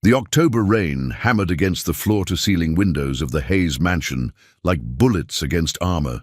The October rain hammered against the floor-to-ceiling windows of the Hayes mansion like bullets against armor,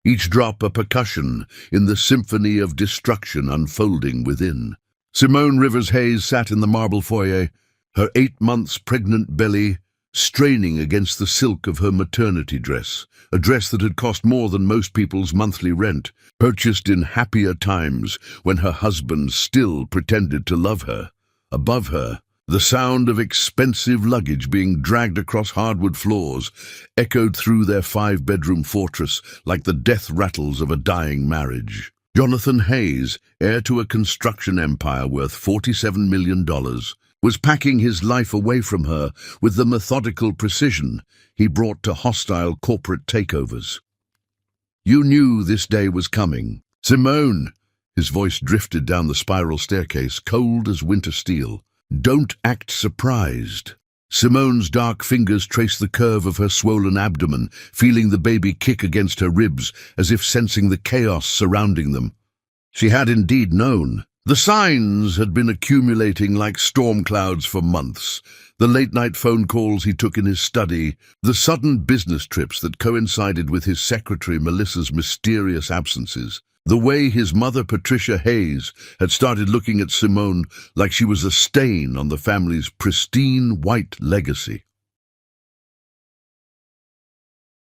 each drop a percussion in the symphony of destruction unfolding within. Simone Rivers Hayes sat in the marble foyer, her 8 months pregnant belly straining against the silk of her maternity dress, a dress that had cost more than most people's monthly rent, purchased in happier times when her husband still pretended to love her. Above her, the sound of expensive luggage being dragged across hardwood floors echoed through their 5-bedroom fortress like the death rattles of a dying marriage. Jonathan Hayes, heir to a construction empire worth $47 million, was packing his life away from her with the methodical precision he brought to hostile corporate takeovers. You knew this day was coming. Simone, his voice drifted down the spiral staircase, cold as winter steel. Don't act surprised. Simone's dark fingers traced the curve of her swollen abdomen, feeling the baby kick against her ribs as if sensing the chaos surrounding them. She had indeed known. The signs had been accumulating like storm clouds for months. The late-night phone calls he took in his study, the sudden business trips that coincided with his secretary Melissa's mysterious absences, the way his mother Patricia Hayes had started looking at Simone like she was a stain on the family's pristine white legacy.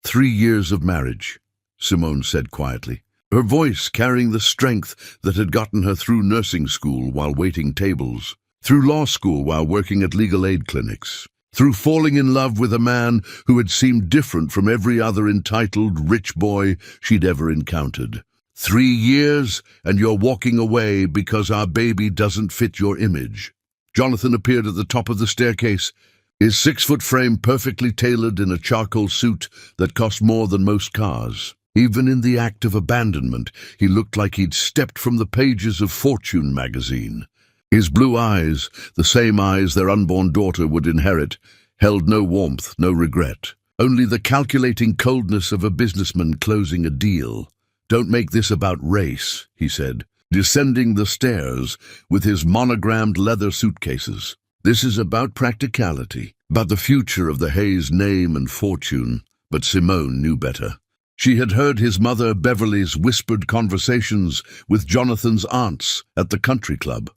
3 years of marriage, Simone said quietly, her voice carrying the strength that had gotten her through nursing school while waiting tables, through law school while working at legal aid clinics, through falling in love with a man who had seemed different from every other entitled rich boy she'd ever encountered. 3 years, and you're walking away because our baby doesn't fit your image. Jonathan appeared at the top of the staircase, his 6-foot frame perfectly tailored in a charcoal suit that cost more than most cars. Even in the act of abandonment, he looked like he'd stepped from the pages of Fortune magazine. His blue eyes, the same eyes their unborn daughter would inherit, held no warmth, no regret, only the calculating coldness of a businessman closing a deal. Don't make this about race, he said, descending the stairs with his monogrammed leather suitcases. This is about practicality, about the future of the Hayes name and fortune. But Simone knew better. She had heard his mother Beverly's whispered conversations with Jonathan's aunts at the country club.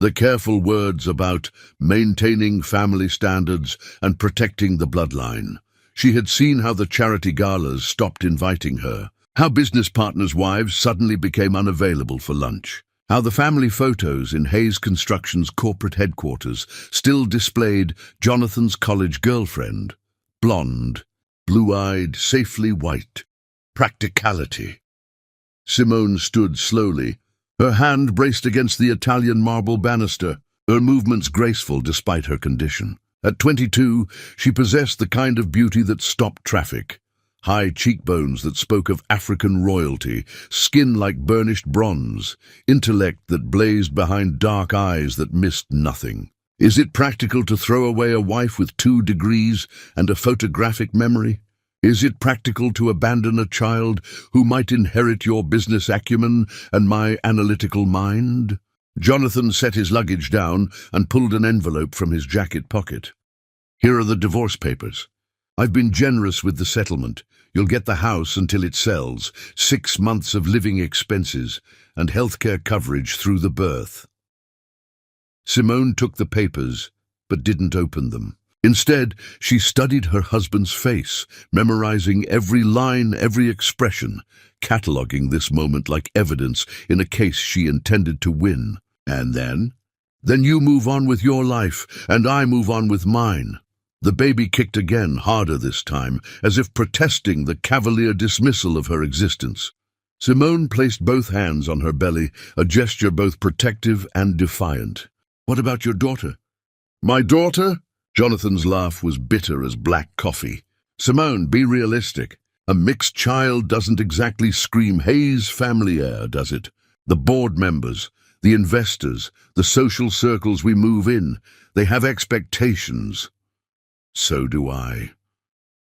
The careful words about maintaining family standards and protecting the bloodline. She had seen how the charity galas stopped inviting her, how business partners' wives suddenly became unavailable for lunch, how the family photos in Hayes Construction's corporate headquarters still displayed Jonathan's college girlfriend, blonde, blue-eyed, safely white. Practicality. Simone stood slowly, her hand braced against the Italian marble banister, her movements graceful despite her condition. At 22, she possessed the kind of beauty that stopped traffic. High cheekbones that spoke of African royalty, skin like burnished bronze, intellect that blazed behind dark eyes that missed nothing. Is it practical to throw away a wife with 2 degrees and a photographic memory? Is it practical to abandon a child who might inherit your business acumen and my analytical mind? Jonathan set his luggage down and pulled an envelope from his jacket pocket. Here are the divorce papers. I've been generous with the settlement. You'll get the house until it sells, 6 months of living expenses, and healthcare coverage through the birth. Simone took the papers, but didn't open them. Instead, she studied her husband's face, memorizing every line, every expression, cataloging this moment like evidence in a case she intended to win. And then? Then you move on with your life, and I move on with mine. The baby kicked again, harder this time, as if protesting the cavalier dismissal of her existence. Simone placed both hands on her belly, a gesture both protective and defiant. What about your daughter? My daughter? Jonathan's laugh was bitter as black coffee. Simone, be realistic. A mixed child doesn't exactly scream Hayes family heir, does it? The board members, the investors, the social circles we move in, they have expectations. So do I.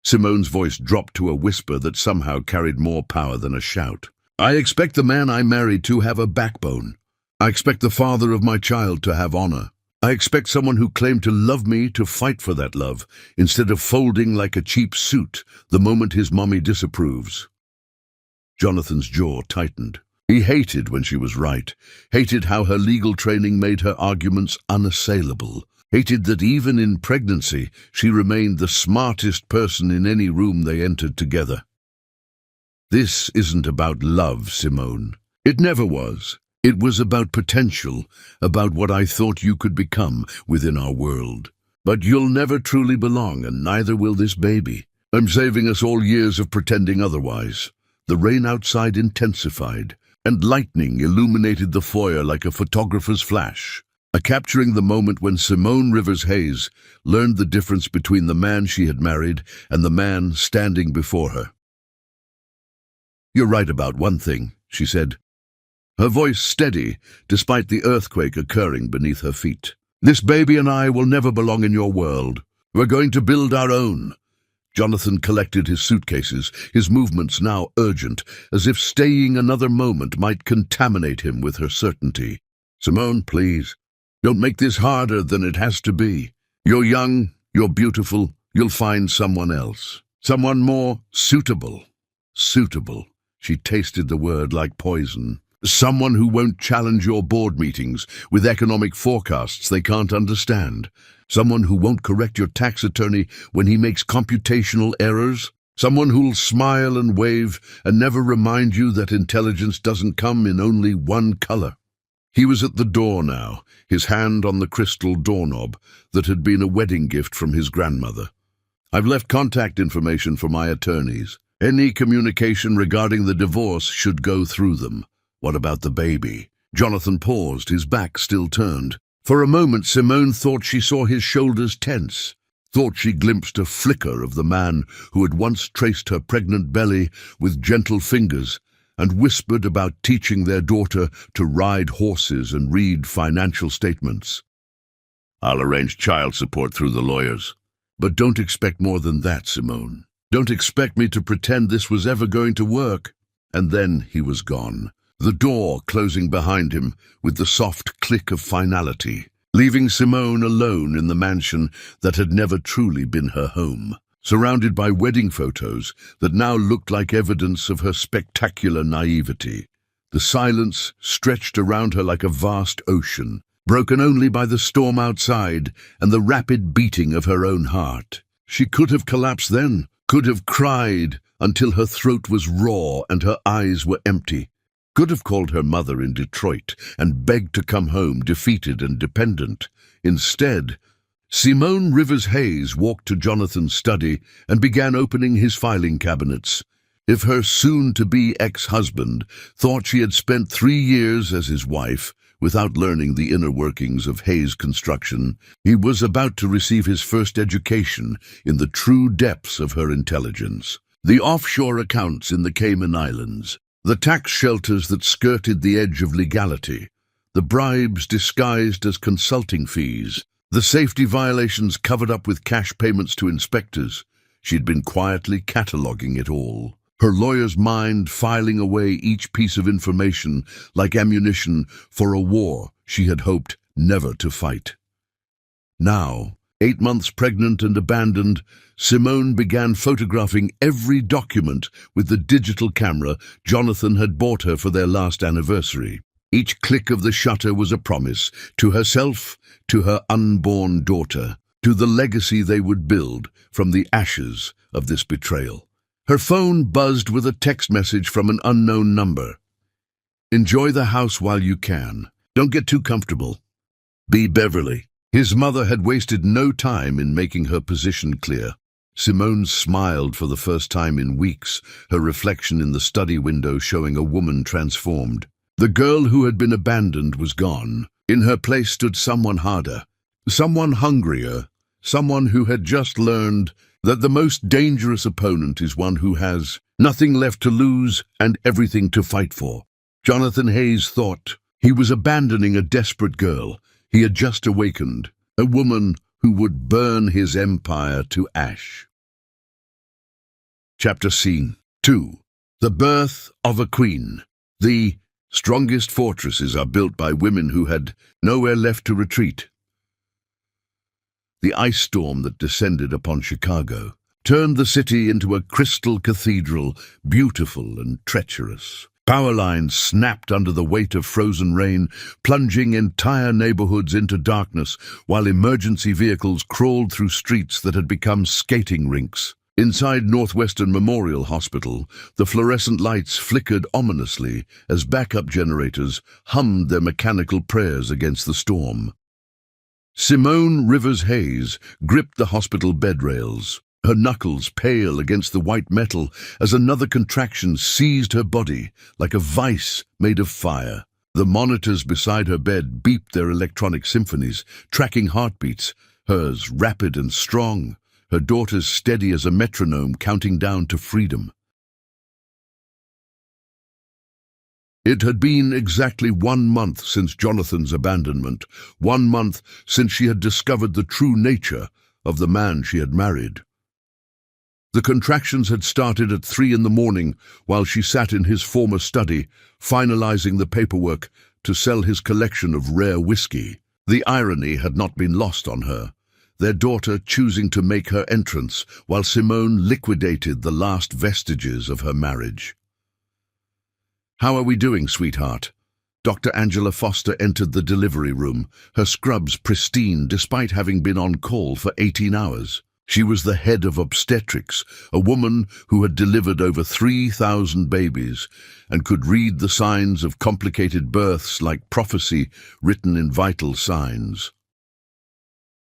Simone's voice dropped to a whisper that somehow carried more power than a shout. I expect the man I married to have a backbone. I expect the father of my child to have honor. I expect someone who claimed to love me to fight for that love, instead of folding like a cheap suit the moment his mommy disapproves." Jonathan's jaw tightened. He hated when she was right, hated how her legal training made her arguments unassailable, hated that even in pregnancy she remained the smartest person in any room they entered together. "This isn't about love, Simone. It never was. It was about potential, about what I thought you could become within our world. But you'll never truly belong, and neither will this baby. I'm saving us all years of pretending otherwise." The rain outside intensified, and lightning illuminated the foyer like a photographer's flash, capturing the moment when Simone Rivers Hayes learned the difference between the man she had married and the man standing before her. "You're right about one thing," she said, her voice steady despite the earthquake occurring beneath her feet. "This baby and I will never belong in your world. We're going to build our own." Jonathan collected his suitcases, his movements now urgent, as if staying another moment might contaminate him with her certainty. "Simone, please, don't make this harder than it has to be. You're young, you're beautiful, you'll find someone else. Someone more suitable." Suitable. She tasted the word like poison. Someone who won't challenge your board meetings with economic forecasts they can't understand. Someone who won't correct your tax attorney when he makes computational errors. Someone who'll smile and wave and never remind you that intelligence doesn't come in only one color. He was at the door now, his hand on the crystal doorknob that had been a wedding gift from his grandmother. "I've left contact information for my attorneys. Any communication regarding the divorce should go through them. What about the baby?" Jonathan paused, his back still turned. For a moment, Simone thought she saw his shoulders tense, thought she glimpsed a flicker of the man who had once traced her pregnant belly with gentle fingers and whispered about teaching their daughter to ride horses and read financial statements. "I'll arrange child support through the lawyers. But don't expect more than that, Simone. Don't expect me to pretend this was ever going to work." And then he was gone, the door closing behind him with the soft click of finality, leaving Simone alone in the mansion that had never truly been her home, surrounded by wedding photos that now looked like evidence of her spectacular naivety. The silence stretched around her like a vast ocean, broken only by the storm outside and the rapid beating of her own heart. She could have collapsed then, could have cried until her throat was raw and her eyes were empty, could have called her mother in Detroit and begged to come home defeated and dependent. Instead, Simone Rivers Hayes walked to Jonathan's study and began opening his filing cabinets. If her soon-to-be ex-husband thought she had spent 3 years as his wife without learning the inner workings of Hayes Construction, he was about to receive his first education in the true depths of her intelligence. The offshore accounts in the Cayman Islands, the tax shelters that skirted the edge of legality, the bribes disguised as consulting fees, the safety violations covered up with cash payments to inspectors. She'd been quietly cataloguing it all, her lawyer's mind filing away each piece of information like ammunition for a war she had hoped never to fight. Now, 8 months pregnant and abandoned, Simone began photographing every document with the digital camera Jonathan had bought her for their last anniversary. Each click of the shutter was a promise, to herself, to her unborn daughter, to the legacy they would build from the ashes of this betrayal. Her phone buzzed with a text message from an unknown number. "Enjoy the house while you can. Don't get too comfortable. B. Beverly." His mother had wasted no time in making her position clear. Simone smiled for the first time in weeks, her reflection in the study window showing a woman transformed. The girl who had been abandoned was gone. In her place stood someone harder, someone hungrier, someone who had just learned that the most dangerous opponent is one who has nothing left to lose and everything to fight for. Jonathan Hayes thought he was abandoning a desperate girl he had just awakened, a woman who would burn his empire to ash. Chapter Scene 2. The Birth of a Queen. The strongest fortresses are built by women who had nowhere left to retreat. The ice storm that descended upon Chicago turned the city into a crystal cathedral, beautiful and treacherous. Power lines snapped under the weight of frozen rain, plunging entire neighborhoods into darkness, while emergency vehicles crawled through streets that had become skating rinks. Inside Northwestern Memorial Hospital, the fluorescent lights flickered ominously as backup generators hummed their mechanical prayers against the storm. Simone Rivers Hayes gripped the hospital bed rails, her knuckles pale against the white metal as another contraction seized her body like a vice made of fire. The monitors beside her bed beeped their electronic symphonies, tracking heartbeats, hers rapid and strong, her daughter's steady as a metronome counting down to freedom. It had been exactly 1 month since Jonathan's abandonment, 1 month since she had discovered the true nature of the man she had married. The contractions had started at 3 in the morning while she sat in his former study, finalizing the paperwork to sell his collection of rare whiskey. The irony had not been lost on her, their daughter choosing to make her entrance while Simone liquidated the last vestiges of her marriage. "How are we doing, sweetheart?" Dr. Angela Foster entered the delivery room, her scrubs pristine despite having been on call for 18 hours. She was the head of obstetrics, a woman who had delivered over 3,000 babies and could read the signs of complicated births like prophecy written in vital signs.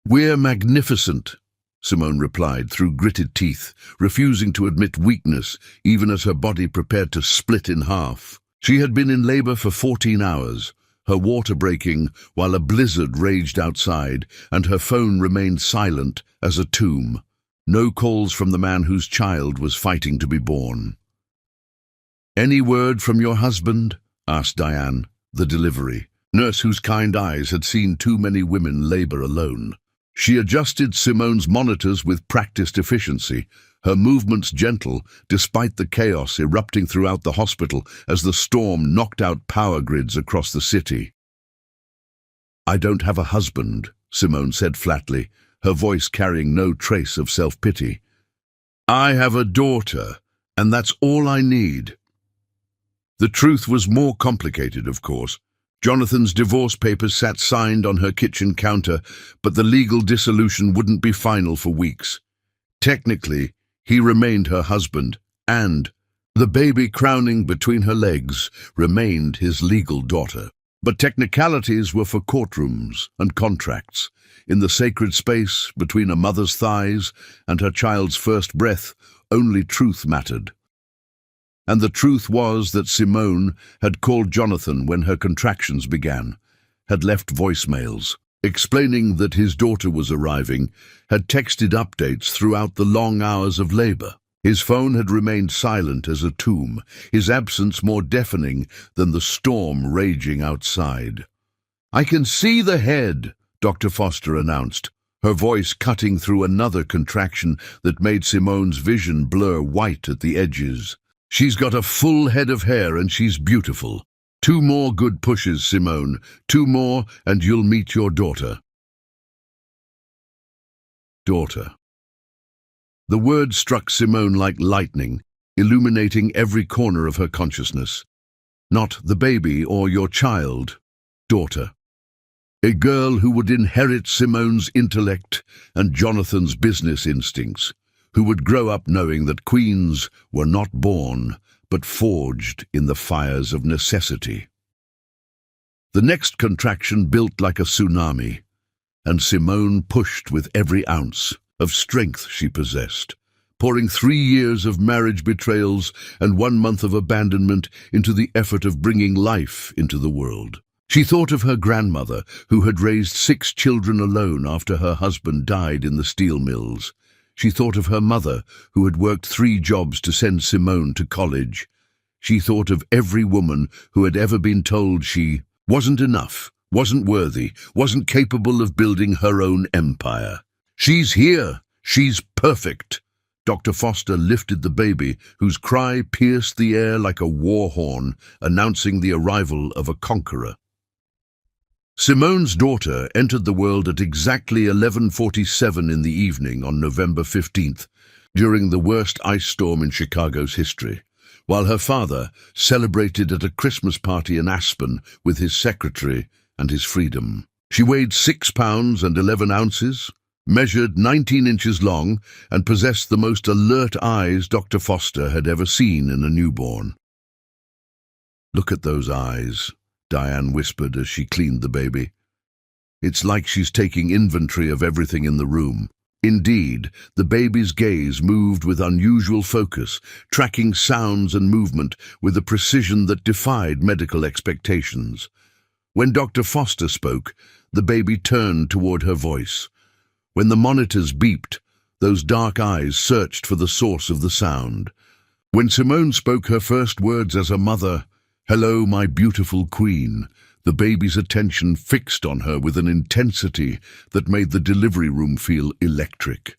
"We're magnificent," Simone replied through gritted teeth, refusing to admit weakness even as her body prepared to split in half. She had been in labor for 14 hours, her water breaking while a blizzard raged outside, and her phone remained silent as a tomb. No calls from the man whose child was fighting to be born. "Any word from your husband?" asked Diane, the delivery nurse whose kind eyes had seen too many women labor alone. She adjusted Simone's monitors with practiced efficiency, her movements gentle despite the chaos erupting throughout the hospital as the storm knocked out power grids across the city. "I don't have a husband," Simone said flatly, her voice carrying no trace of self-pity. "I have a daughter, and that's all I need." The truth was more complicated, of course. Jonathan's divorce papers sat signed on her kitchen counter, but the legal dissolution wouldn't be final for weeks. Technically, he remained her husband, and the baby crowning between her legs remained his legal daughter. But technicalities were for courtrooms and contracts. In the sacred space between a mother's thighs and her child's first breath, only truth mattered. And the truth was that Simone had called Jonathan when her contractions began, had left voicemails, explaining that his daughter was arriving, had texted updates throughout the long hours of labor. His phone had remained silent as a tomb, his absence more deafening than the storm raging outside. "I can see the head," Dr. Foster announced, her voice cutting through another contraction that made Simone's vision blur white at the edges. "She's got a full head of hair and she's beautiful. 2 more good pushes, Simone. 2 more and you'll meet your daughter." Daughter. The word struck Simone like lightning, illuminating every corner of her consciousness. Not the baby or your child. Daughter. A girl who would inherit Simone's intellect and Jonathan's business instincts, who would grow up knowing that queens were not born, but forged in the fires of necessity. The next contraction built like a tsunami, and Simone pushed with every ounce of strength she possessed, pouring 3 years of marriage betrayals and 1 month of abandonment into the effort of bringing life into the world. She thought of her grandmother, who had raised 6 children alone after her husband died in the steel mills. She thought of her mother, who had worked 3 jobs to send Simone to college. She thought of every woman who had ever been told she wasn't enough, wasn't worthy, wasn't capable of building her own empire. "She's here! She's perfect!" Dr. Foster lifted the baby, whose cry pierced the air like a war horn, announcing the arrival of a conqueror. Simone's daughter entered the world at exactly 11:47 in the evening on November 15th, during the worst ice storm in Chicago's history, while her father celebrated at a Christmas party in Aspen with his secretary and his freedom. She weighed 6 pounds and 11 ounces, measured 19 inches long, and possessed the most alert eyes Dr. Foster had ever seen in a newborn. "Look at those eyes," Diane whispered as she cleaned the baby. "It's like she's taking inventory of everything in the room." Indeed, the baby's gaze moved with unusual focus, tracking sounds and movement with a precision that defied medical expectations. When Dr. Foster spoke, the baby turned toward her voice. When the monitors beeped, those dark eyes searched for the source of the sound. When Simone spoke her first words as a mother, "Hello, my beautiful queen," the baby's attention fixed on her with an intensity that made the delivery room feel electric.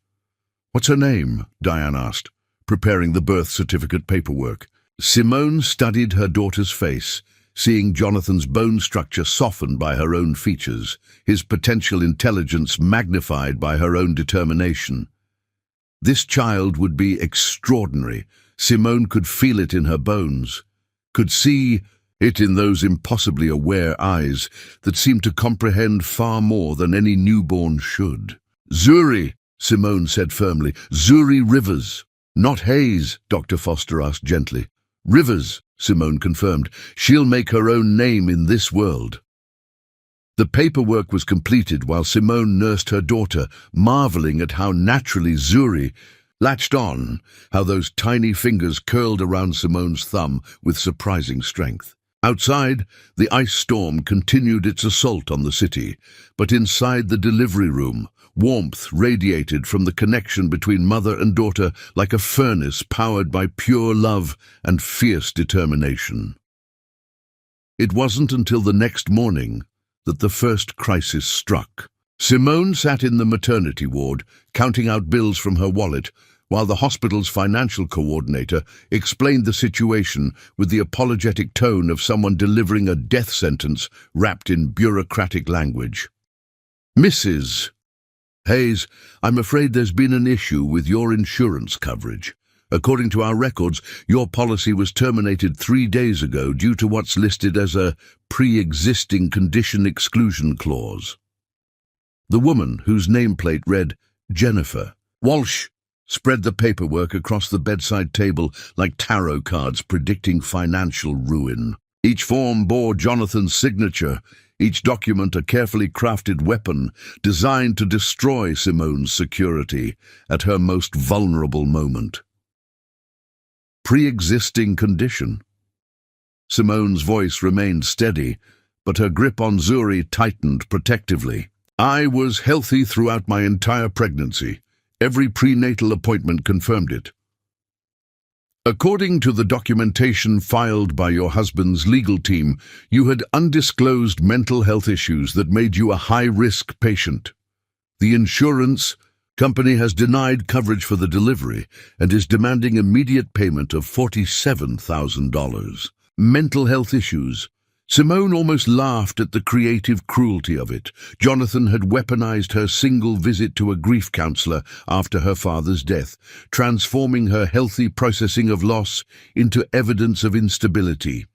"What's her name?" Diane asked, preparing the birth certificate paperwork. Simone studied her daughter's face, seeing Jonathan's bone structure softened by her own features, his potential intelligence magnified by her own determination. This child would be extraordinary. Simone could feel it in her bones, could see it in those impossibly aware eyes that seemed to comprehend far more than any newborn should. "Zuri," Simone said firmly. "Zuri Rivers." "Not Hayes," Dr. Foster asked gently. "Rivers," Simone confirmed. "She'll make her own name in this world." The paperwork was completed while Simone nursed her daughter, marveling at how naturally Zuri latched on, how those tiny fingers curled around Simone's thumb with surprising strength. Outside, the ice storm continued its assault on the city, but inside the delivery room, warmth radiated from the connection between mother and daughter like a furnace powered by pure love and fierce determination. It wasn't until the next morning that the first crisis struck. Simone sat in the maternity ward, counting out bills from her wallet, while the hospital's financial coordinator explained the situation with the apologetic tone of someone delivering a death sentence wrapped in bureaucratic language. "Mrs. Hayes, I'm afraid there's been an issue with your insurance coverage. According to our records, your policy was terminated 3 days ago due to what's listed as a pre-existing condition exclusion clause." The woman, whose nameplate read Jennifer Walsh, spread the paperwork across the bedside table like tarot cards predicting financial ruin. Each form bore Jonathan's signature, each document a carefully crafted weapon designed to destroy Simone's security at her most vulnerable moment. Pre-existing condition. Simone's voice remained steady, but her grip on Zuri tightened protectively. "I was healthy throughout my entire pregnancy. Every prenatal appointment confirmed it. According to the documentation filed by your husband's legal team, you had undisclosed mental health issues that made you a high-risk patient. The insurance company has denied coverage for the delivery and is demanding immediate payment of $47,000. Mental health issues. Simone almost laughed at the creative cruelty of it. Jonathan had weaponized her single visit to a grief counselor after her father's death, transforming her healthy processing of loss into evidence of instability.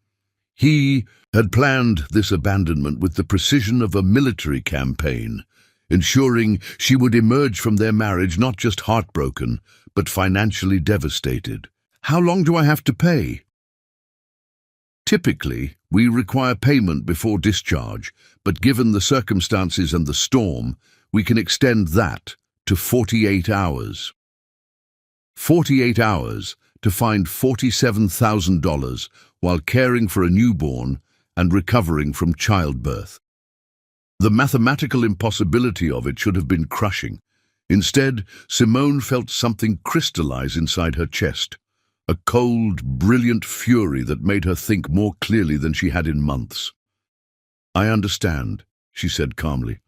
He had planned this abandonment with the precision of a military campaign, ensuring she would emerge from their marriage not just heartbroken, but financially devastated. "How long do I have to pay?" "Typically, we require payment before discharge, but given the circumstances and the storm, we can extend that to 48 hours. 48 hours to find $47,000 while caring for a newborn and recovering from childbirth. The mathematical impossibility of it should have been crushing. Instead, Simone felt something crystallize inside her chest. A cold, brilliant fury that made her think more clearly than she had in months. "I understand," she said calmly.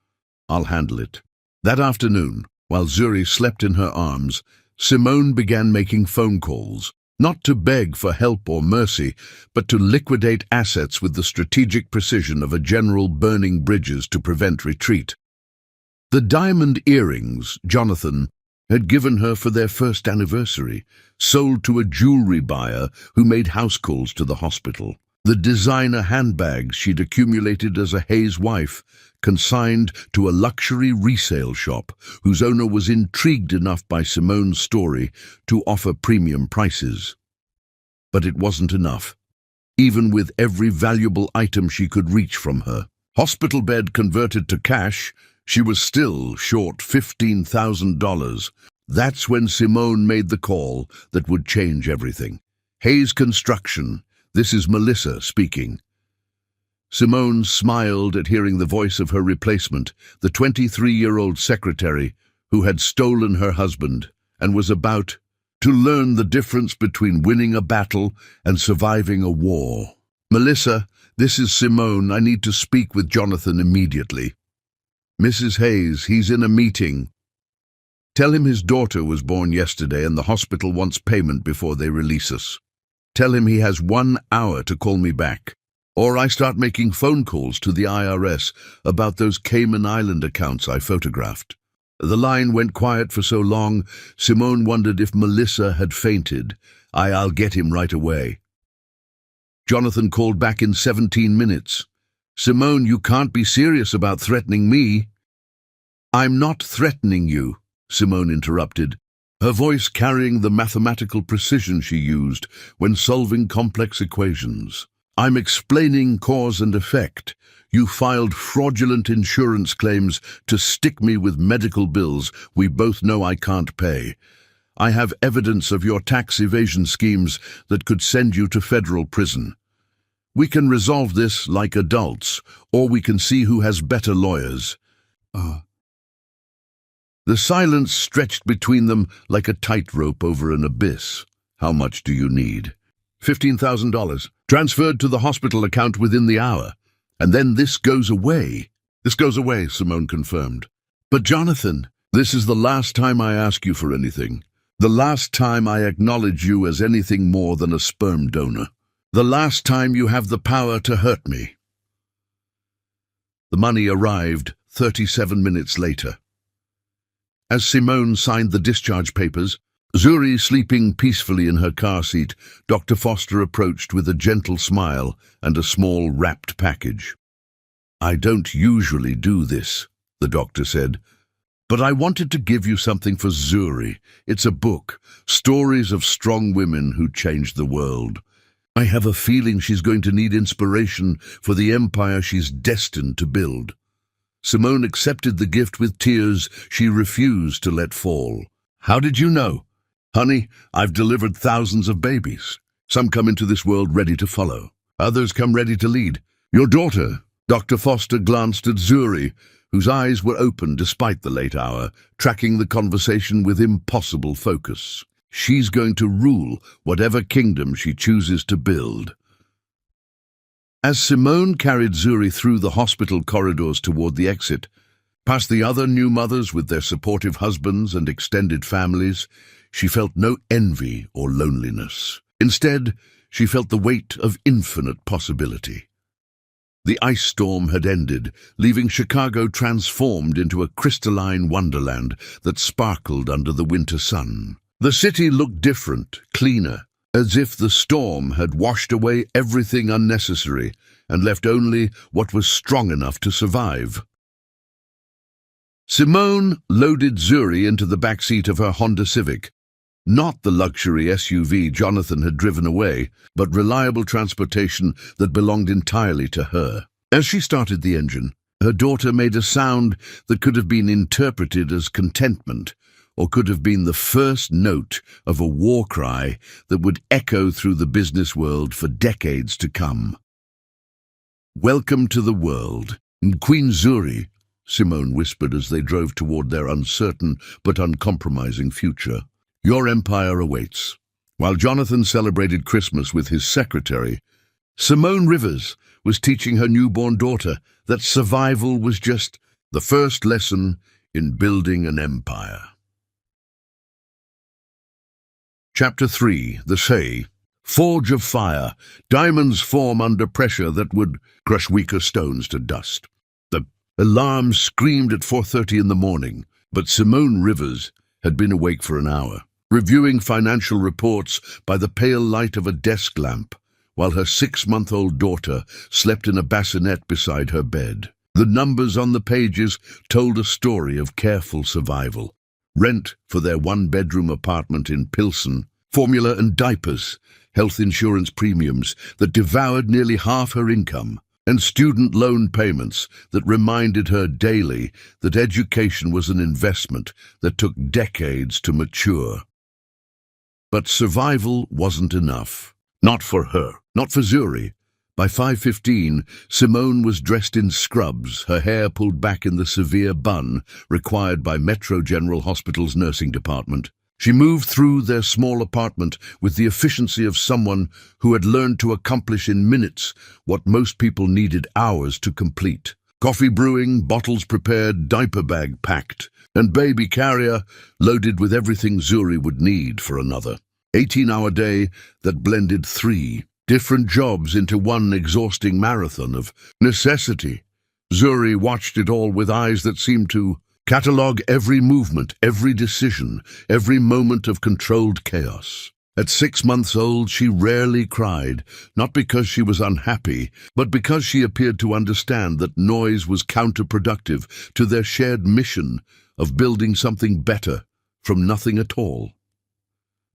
"I'll handle it." That afternoon, while Zuri slept in her arms, Simone began making phone calls. not to beg for help or mercy, but to liquidate assets with the strategic precision of a general burning bridges to prevent retreat. The diamond earrings Jonathan had given her for their first anniversary, sold to a jewelry buyer who made house calls to the hospital. The designer handbags she'd accumulated as a Hayes wife, consigned to a luxury resale shop whose owner was intrigued enough by Simone's story to offer premium prices. But it wasn't enough, even with every valuable item she could reach from her. Hospital bed converted to cash, she was still short $15,000. That's when Simone made the call that would change everything. Hayes Construction, this is Melissa speaking. Simone smiled at hearing the voice of her replacement, the 23-year-old secretary who had stolen her husband and was about to learn the difference between winning a battle and surviving a war. Melissa, this is Simone. I need to speak with Jonathan immediately. Mrs. Hayes, he's in a meeting. Tell him his daughter was born yesterday and the hospital wants payment before they release us. Tell him he has 1 hour to call me back, or I start making phone calls to the IRS about those Cayman Island accounts I photographed. The line went quiet for so long, Simone wondered if Melissa had fainted. I'll get him right away. Jonathan called back in 17 minutes. Simone, you can't be serious about threatening me. I'm not threatening you, Simone interrupted, her voice carrying the mathematical precision she used when solving complex equations. I'm explaining cause and effect. You filed fraudulent insurance claims to stick me with medical bills we both know I can't pay. I have evidence of your tax evasion schemes that could send you to federal prison. We can resolve this like adults, or we can see who has better lawyers. The silence stretched between them like a tightrope over an abyss. How much do you need? $15,000, transferred to the hospital account within the hour. And then this goes away. This goes away, Simone confirmed. But Jonathan, this is the last time I ask you for anything. The last time I acknowledge you as anything more than a sperm donor. The last time you have the power to hurt me. The money arrived 37 minutes later. As Simone signed the discharge papers, Zuri sleeping peacefully in her car seat, Dr. Foster approached with a gentle smile and a small wrapped package. I don't usually do this, the doctor said, but I wanted to give you something for Zuri. It's a book, Stories of Strong Women Who Changed the World. I have a feeling she's going to need inspiration for the empire she's destined to build. Simone accepted the gift with tears she refused to let fall. How did you know? Honey, I've delivered thousands of babies. Some come into this world ready to follow. Others come ready to lead. Your daughter, Dr. Foster glanced at Zuri, whose eyes were open despite the late hour, tracking the conversation with impossible focus. She's going to rule whatever kingdom she chooses to build. As Simone carried Zuri through the hospital corridors toward the exit, past the other new mothers with their supportive husbands and extended families, she felt no envy or loneliness. Instead, she felt the weight of infinite possibility. The ice storm had ended, leaving Chicago transformed into a crystalline wonderland that sparkled under the winter sun. The city looked different, cleaner, as if the storm had washed away everything unnecessary and left only what was strong enough to survive. Simone loaded Zuri into the back seat of her Honda Civic, not the luxury SUV Jonathan had driven away, but reliable transportation that belonged entirely to her. As she started the engine, her daughter made a sound that could have been interpreted as contentment, or could have been the first note of a war cry that would echo through the business world for decades to come. Welcome to the world, Queen Zuri, Simone whispered as they drove toward their uncertain but uncompromising future. Your empire awaits. While Jonathan celebrated Christmas with his secretary, Simone Rivers was teaching her newborn daughter that survival was just the first lesson in building an empire. Chapter 3. The Say. Forge of fire. Diamonds form under pressure that would crush weaker stones to dust. The alarm screamed at 4:30 in the morning, but Simone Rivers had been awake for an hour, reviewing financial reports by the pale light of a desk lamp, while her 6-month-old daughter slept in a bassinet beside her bed. The numbers on the pages told a story of careful survival. Rent for their 1-bedroom apartment in Pilsen, formula and diapers, health insurance premiums that devoured nearly half her income, and student loan payments that reminded her daily that education was an investment that took decades to mature. But survival wasn't enough. Not for her, not for Zuri. By 5:15, Simone was dressed in scrubs, her hair pulled back in the severe bun required by Metro General Hospital's nursing department. She moved through their small apartment with the efficiency of someone who had learned to accomplish in minutes what most people needed hours to complete. Coffee brewing, bottles prepared, diaper bag packed, and baby carrier loaded with everything Zuri would need for another 18-hour day that blended 3 different jobs into one exhausting marathon of necessity. Zuri watched it all with eyes that seemed to catalogue every movement, every decision, every moment of controlled chaos. At 6 months old, she rarely cried, not because she was unhappy, but because she appeared to understand that noise was counterproductive to their shared mission of building something better from nothing at all.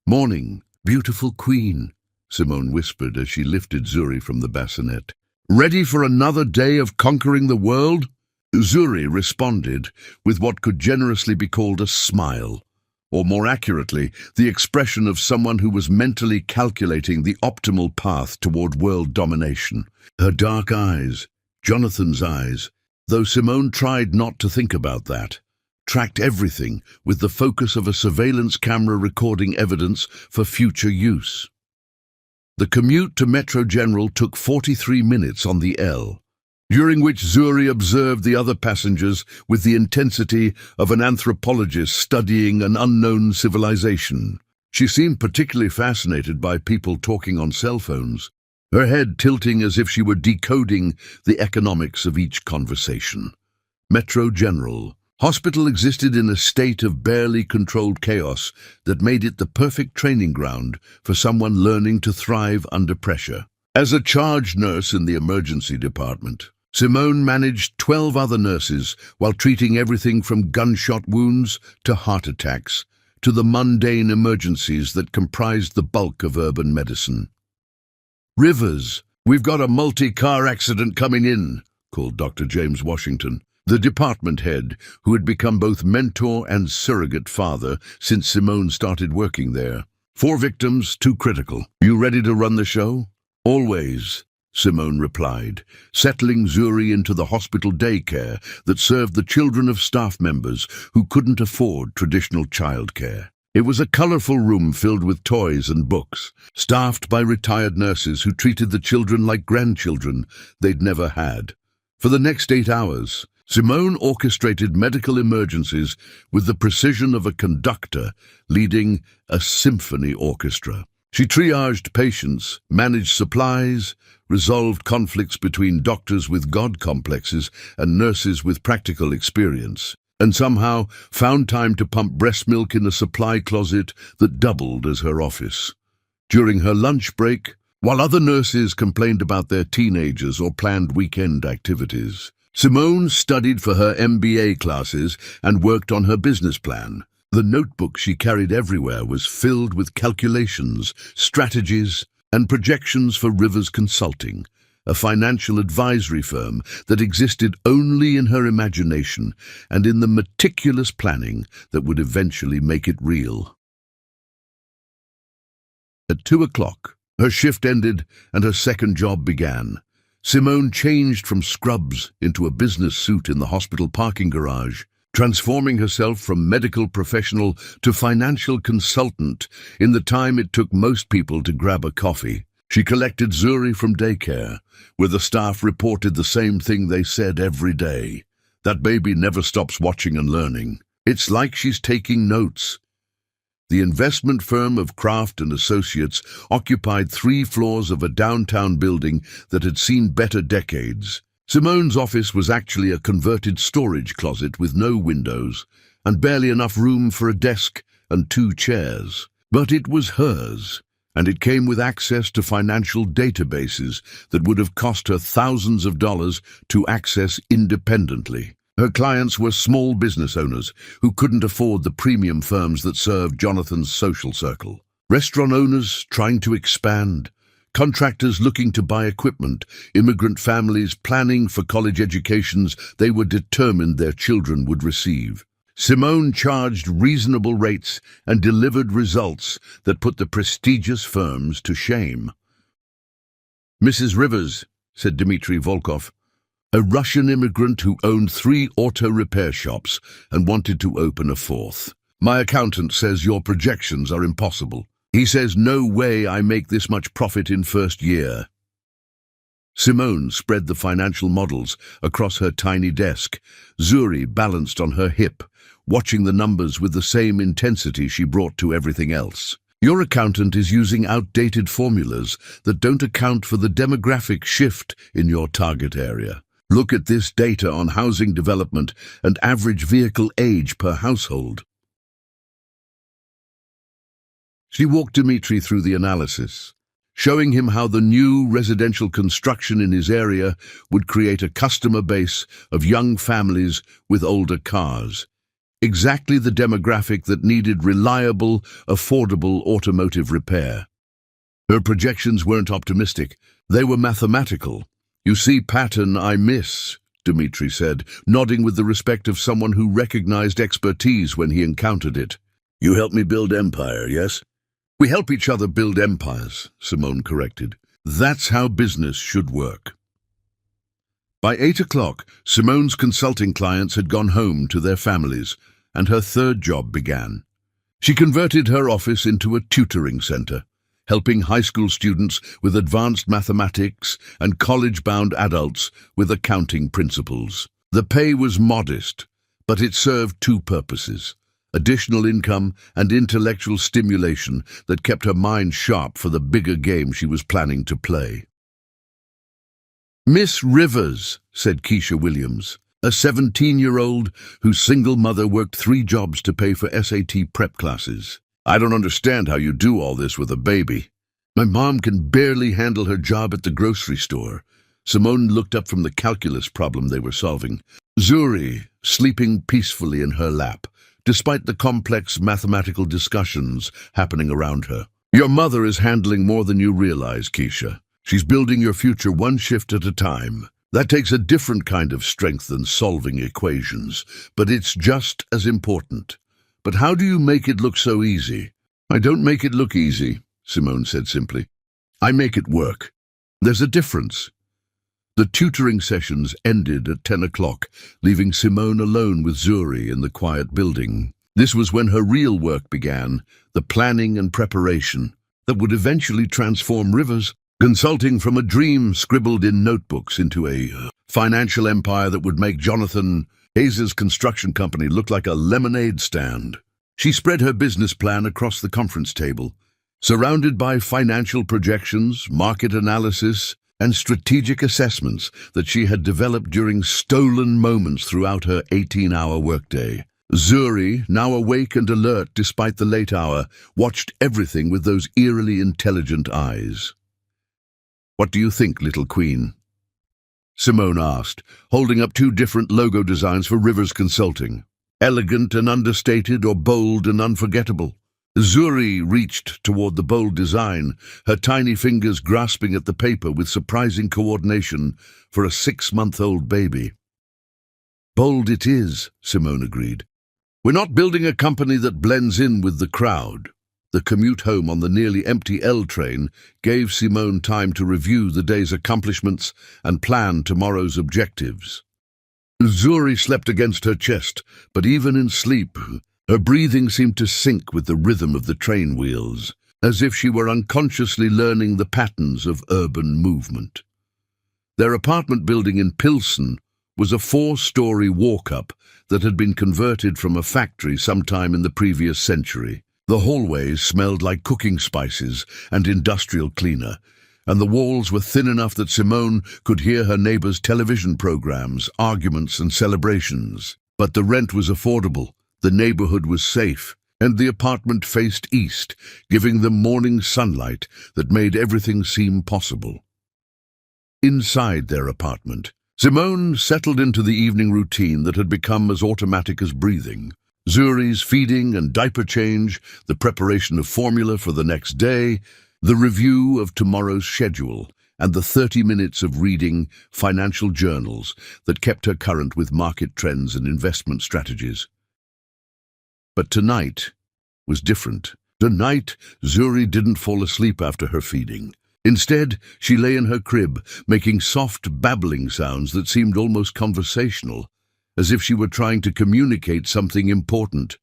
"Morning, beautiful queen," Simone whispered as she lifted Zuri from the bassinet. "Ready for another day of conquering the world?" Zuri responded with what could generously be called a smile, or more accurately, the expression of someone who was mentally calculating the optimal path toward world domination. Her dark eyes, Jonathan's eyes, though Simone tried not to think about that, tracked everything with the focus of a surveillance camera recording evidence for future use. The commute to Metro General took 43 minutes on the L, during which Zuri observed the other passengers with the intensity of an anthropologist studying an unknown civilization. She seemed particularly fascinated by people talking on cell phones, her head tilting as if she were decoding the economics of each conversation. Metro General Hospital existed in a state of barely controlled chaos that made it the perfect training ground for someone learning to thrive under pressure. As a charge nurse in the emergency department, Simone managed 12 other nurses while treating everything from gunshot wounds to heart attacks to the mundane emergencies that comprised the bulk of urban medicine. "Rivers, we've got a multi-car accident coming in," called Dr. James Washington, the department head, who had become both mentor and surrogate father since Simone started working there. 4 victims, 2 critical. "You ready to run the show?" "Always," Simone replied, settling Zuri into the hospital daycare that served the children of staff members who couldn't afford traditional childcare. It was a colorful room filled with toys and books, staffed by retired nurses who treated the children like grandchildren they'd never had. For the next 8 hours, Simone orchestrated medical emergencies with the precision of a conductor leading a symphony orchestra. She triaged patients, managed supplies, resolved conflicts between doctors with God complexes and nurses with practical experience, and somehow found time to pump breast milk in a supply closet that doubled as her office. During her lunch break, while other nurses complained about their teenagers or planned weekend activities, Simone studied for her MBA classes and worked on her business plan. The notebook she carried everywhere was filled with calculations, strategies, and projections for Rivers Consulting, a financial advisory firm that existed only in her imagination and in the meticulous planning that would eventually make it real. At 2 o'clock, her shift ended and her second job began. Simone changed from scrubs into a business suit in the hospital parking garage, transforming herself from medical professional to financial consultant in the time it took most people to grab a coffee. She collected Zuri from daycare, where the staff reported the same thing they said every day. "That baby never stops watching and learning. It's like she's taking notes." The investment firm of Kraft and Associates occupied 3 floors of a downtown building that had seen better decades. Simone's office was actually a converted storage closet with no windows and barely enough room for a desk and 2 chairs. But it was hers, and it came with access to financial databases that would have cost her thousands of dollars to access independently. Her clients were small business owners who couldn't afford the premium firms that served Jonathan's social circle. Restaurant owners trying to expand, contractors looking to buy equipment, immigrant families planning for college educations they were determined their children would receive. Simone charged reasonable rates and delivered results that put the prestigious firms to shame. "Mrs. Rivers," said Dmitry Volkov, a Russian immigrant who owned 3 auto repair shops and wanted to open a 4th. "My accountant says your projections are impossible. He says no way I make this much profit in first year." Simone spread the financial models across her tiny desk. Zuri balanced on her hip, watching the numbers with the same intensity she brought to everything else. "Your accountant is using outdated formulas that don't account for the demographic shift in your target area. Look at this data on housing development and average vehicle age per household." She walked Dmitry through the analysis, showing him how the new residential construction in his area would create a customer base of young families with older cars. Exactly the demographic that needed reliable, affordable automotive repair. Her projections weren't optimistic, they were mathematical. "You see pattern I miss," Dmitry said, nodding with the respect of someone who recognized expertise when he encountered it. "You help me build empire, yes?" "We help each other build empires," Simone corrected. "That's how business should work." By 8 o'clock, Simone's consulting clients had gone home to their families, and her 3rd job began. She converted her office into a tutoring center, helping high school students with advanced mathematics and college-bound adults with accounting principles. The pay was modest, but it served 2 purposes: additional income and intellectual stimulation that kept her mind sharp for the bigger game she was planning to play. "Miss Rivers," said Keisha Williams, a 17-year-old whose single mother worked 3 jobs to pay for SAT prep classes. "I don't understand how you do all this with a baby." "My mom can barely handle her job at the grocery store." Simone looked up from the calculus problem they were solving. Zuri, sleeping peacefully in her lap, despite the complex mathematical discussions happening around her. "Your mother is handling more than you realize, Keisha. She's building your future one shift at a time. That takes a different kind of strength than solving equations, but it's just as important. But how do you make it look so easy?" "I don't make it look easy," Simone said simply. "I make it work. There's a difference." The tutoring sessions ended at 10 o'clock, leaving Simone alone with Zuri in the quiet building. This was when her real work began, the planning and preparation that would eventually transform Rivers, consulting from a dream scribbled in notebooks, into a financial empire that would make Jonathan Hayes' construction company look like a lemonade stand. She spread her business plan across the conference table, surrounded by financial projections, market analysis, and strategic assessments that she had developed during stolen moments throughout her 18-hour workday. Zuri, now awake and alert despite the late hour, watched everything with those eerily intelligent eyes. "What do you think, little queen?" Simone asked, holding up 2 different logo designs for Rivers Consulting. Elegant and understated, or bold and unforgettable? Zuri reached toward the bold design, her tiny fingers grasping at the paper with surprising coordination for a 6-month-old baby. "Bold it is," Simone agreed. "We're not building a company that blends in with the crowd." The commute home on the nearly empty L train gave Simone time to review the day's accomplishments and plan tomorrow's objectives. Zuri slept against her chest, but even in sleep, her breathing seemed to sync with the rhythm of the train wheels, as if she were unconsciously learning the patterns of urban movement. Their apartment building in Pilsen was a 4-story walk-up that had been converted from a factory sometime in the previous century. The hallways smelled like cooking spices and industrial cleaner, and the walls were thin enough that Simone could hear her neighbors' television programs, arguments and celebrations. But the rent was affordable, the neighborhood was safe, and the apartment faced east, giving them morning sunlight that made everything seem possible. Inside their apartment, Simone settled into the evening routine that had become as automatic as breathing. Zuri's feeding and diaper change, the preparation of formula for the next day, the review of tomorrow's schedule, and the 30 minutes of reading financial journals that kept her current with market trends and investment strategies. But tonight was different. Tonight, Zuri didn't fall asleep after her feeding. Instead, she lay in her crib, making soft, babbling sounds that seemed almost conversational, as if she were trying to communicate something important.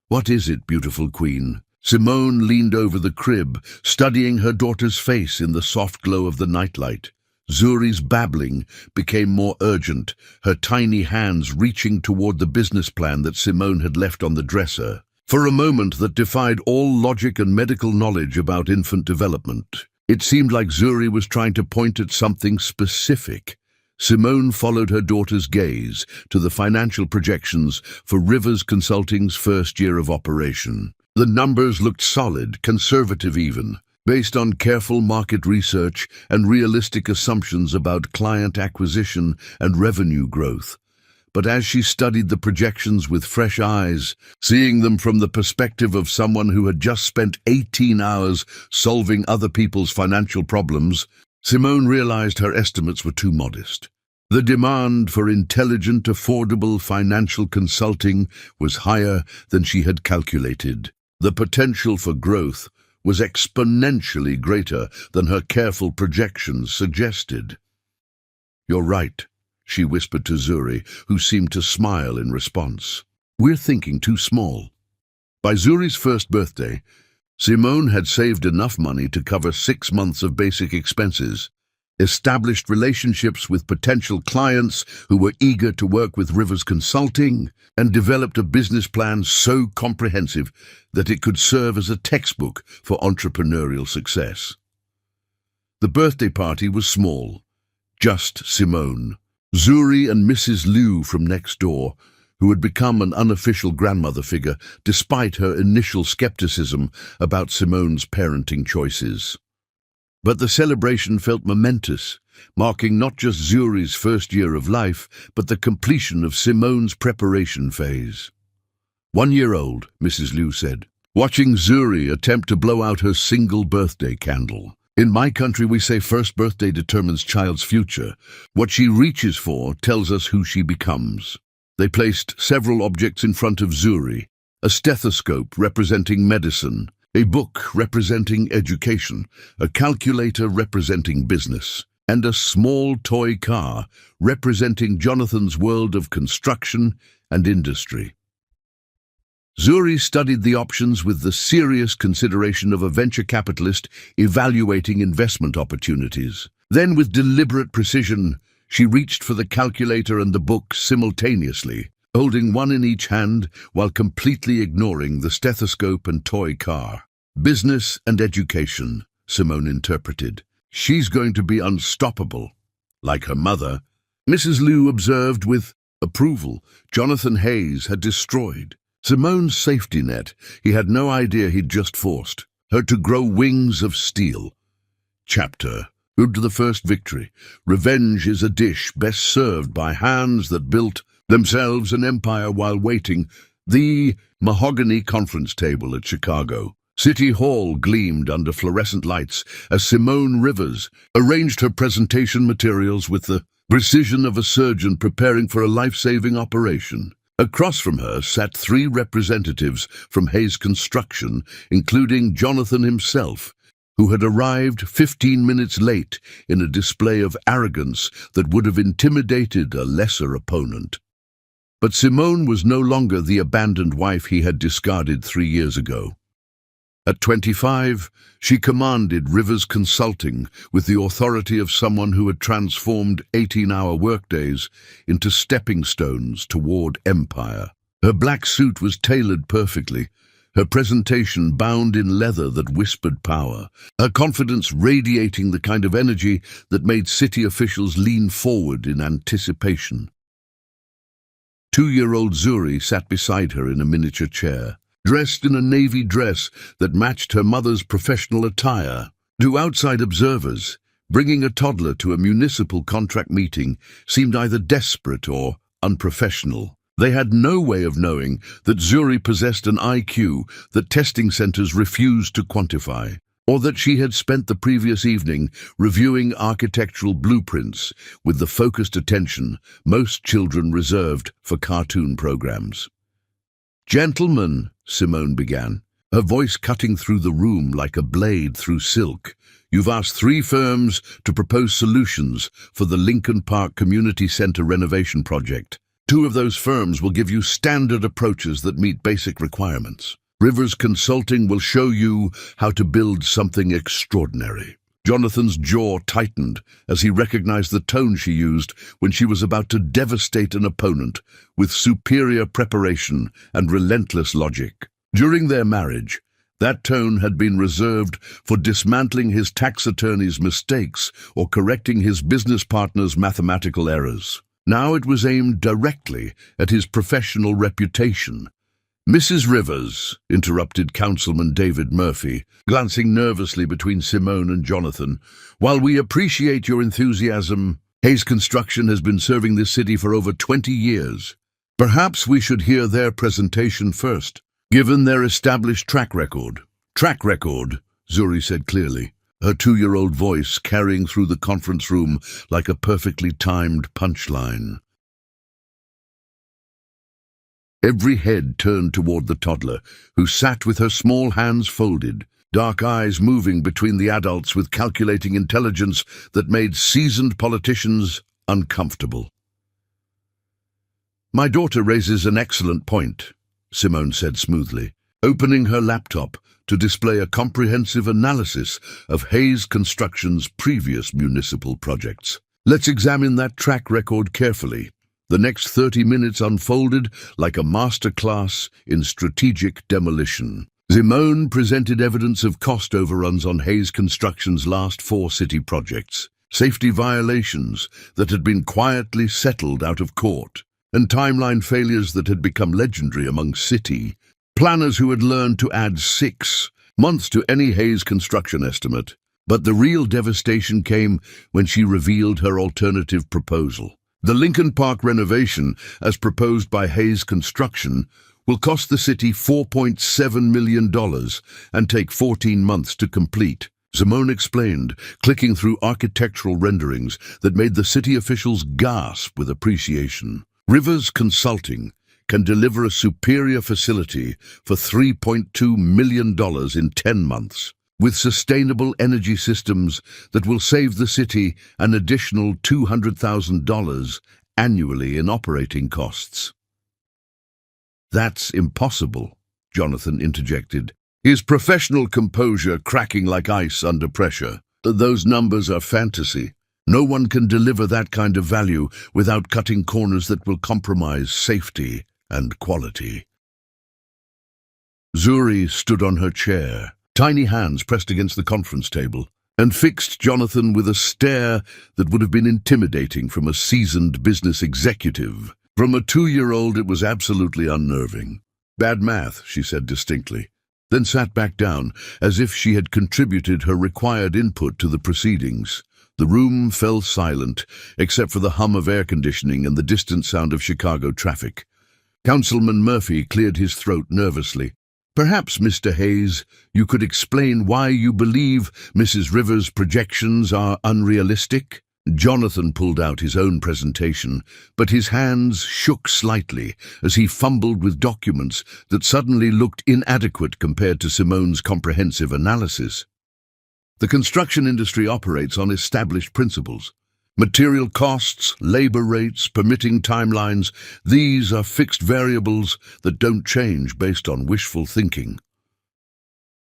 "What is it, beautiful queen?" Simone leaned over the crib, studying her daughter's face in the soft glow of the nightlight. Zuri's babbling became more urgent, her tiny hands reaching toward the business plan that Simone had left on the dresser. For a moment that defied all logic and medical knowledge about infant development, it seemed like Zuri was trying to point at something specific. Simone followed her daughter's gaze to the financial projections for Rivers Consulting's first year of operation. The numbers looked solid, conservative even, based on careful market research and realistic assumptions about client acquisition and revenue growth. But as she studied the projections with fresh eyes, seeing them from the perspective of someone who had just spent 18 hours solving other people's financial problems, Simone realized her estimates were too modest. The demand for intelligent, affordable financial consulting was higher than she had calculated. The potential for growth was exponentially greater than her careful projections suggested. "You're right," she whispered to Zuri, who seemed to smile in response. "We're thinking too small." By Zuri's first birthday, Simone had saved enough money to cover 6 months of basic expenses, established relationships with potential clients who were eager to work with Rivers Consulting, and developed a business plan so comprehensive that it could serve as a textbook for entrepreneurial success. The birthday party was small, just Simone, Zuri and Mrs. Liu from next door, who had become an unofficial grandmother figure despite her initial skepticism about Simone's parenting choices. But the celebration felt momentous, marking not just Zuri's first year of life, but the completion of Simone's preparation phase. "1 year old," Mrs. Liu said, watching Zuri attempt to blow out her single birthday candle. "In my country we say first birthday determines child's future. What she reaches for tells us who she becomes." They placed several objects in front of Zuri, a stethoscope representing medicine, a book representing education, a calculator representing business, and a small toy car representing Jonathan's world of construction and industry. Zuri studied the options with the serious consideration of a venture capitalist evaluating investment opportunities. Then, with deliberate precision, she reached for the calculator and the book simultaneously, holding one in each hand while completely ignoring the stethoscope and toy car. "Business and education," Simone interpreted. "She's going to be unstoppable, like her mother." Mrs. Liu observed with approval. Jonathan Hayes had destroyed Simone's safety net. He had no idea he'd just forced her to grow wings of steel. Chapter: Good to the first victory. Revenge is a dish best served by hands that built themselves an empire while waiting. The mahogany conference table at Chicago City Hall gleamed under fluorescent lights as Simone Rivers arranged her presentation materials with the precision of a surgeon preparing for a life-saving operation. Across from her sat 3 representatives from Hayes Construction, including Jonathan himself, who had arrived 15 minutes late in a display of arrogance that would have intimidated a lesser opponent. But Simone was no longer the abandoned wife he had discarded 3 years ago. At 25, she commanded Rivers Consulting with the authority of someone who had transformed 18-hour workdays into stepping stones toward empire. Her black suit was tailored perfectly, her presentation bound in leather that whispered power, her confidence radiating the kind of energy that made city officials lean forward in anticipation. 2-year-old Zuri sat beside her in a miniature chair, dressed in a navy dress that matched her mother's professional attire. To outside observers, bringing a toddler to a municipal contract meeting seemed either desperate or unprofessional. They had no way of knowing that Zuri possessed an IQ that testing centers refused to quantify, or that she had spent the previous evening reviewing architectural blueprints with the focused attention most children reserved for cartoon programs. "Gentlemen," Simone began, her voice cutting through the room like a blade through silk, "you've asked 3 firms to propose solutions for the Lincoln Park Community Center renovation project. 2 of those firms will give you standard approaches that meet basic requirements. Rivers Consulting will show you how to build something extraordinary." Jonathan's jaw tightened as he recognized the tone she used when she was about to devastate an opponent with superior preparation and relentless logic. During their marriage, that tone had been reserved for dismantling his tax attorney's mistakes or correcting his business partner's mathematical errors. Now it was aimed directly at his professional reputation. "Mrs. Rivers," interrupted Councilman David Murphy, glancing nervously between Simone and Jonathan, "while we appreciate your enthusiasm, Hayes Construction has been serving this city for over 20 years. Perhaps we should hear their presentation first, given their established track record." "Track record," Zuri said clearly, her 2-year-old voice carrying through the conference room like a perfectly timed punchline. Every head turned toward the toddler, who sat with her small hands folded, dark eyes moving between the adults with calculating intelligence that made seasoned politicians uncomfortable. "My daughter raises an excellent point," Simone said smoothly, opening her laptop to display a comprehensive analysis of Hayes Construction's previous municipal projects. "Let's examine that track record carefully." The next 30 minutes unfolded like a masterclass in strategic demolition. Simone presented evidence of cost overruns on Hayes Construction's last 4 city projects, safety violations that had been quietly settled out of court, and timeline failures that had become legendary among city planners who had learned to add 6 months to any Hayes Construction estimate. But the real devastation came when she revealed her alternative proposal. The Lincoln Park renovation, as proposed by Hayes Construction, will cost the city $4.7 million and take 14 months to complete. Simone explained, clicking through architectural renderings that made the city officials gasp with appreciation. Rivers Consulting can deliver a superior facility for $3.2 million in 10 months. With sustainable energy systems that will save the city an additional $200,000 annually in operating costs. "That's impossible," Jonathan interjected, his professional composure cracking like ice under pressure. "Those numbers are fantasy. No one can deliver that kind of value without cutting corners that will compromise safety and quality." Zuri stood on her chair, tiny hands pressed against the conference table, and fixed Jonathan with a stare that would have been intimidating from a seasoned business executive. From a 2-year-old, it was absolutely unnerving. "Bad math," she said distinctly, then sat back down as if she had contributed her required input to the proceedings. The room fell silent, except for the hum of air conditioning and the distant sound of Chicago traffic. Councilman Murphy cleared his throat nervously. "Perhaps, Mr. Hayes, you could explain why you believe Mrs. Rivers' projections are unrealistic?" Jonathan pulled out his own presentation, but his hands shook slightly as he fumbled with documents that suddenly looked inadequate compared to Simone's comprehensive analysis. The construction industry operates on established principles. Material costs, labor rates, permitting timelines, these are fixed variables that don't change based on wishful thinking.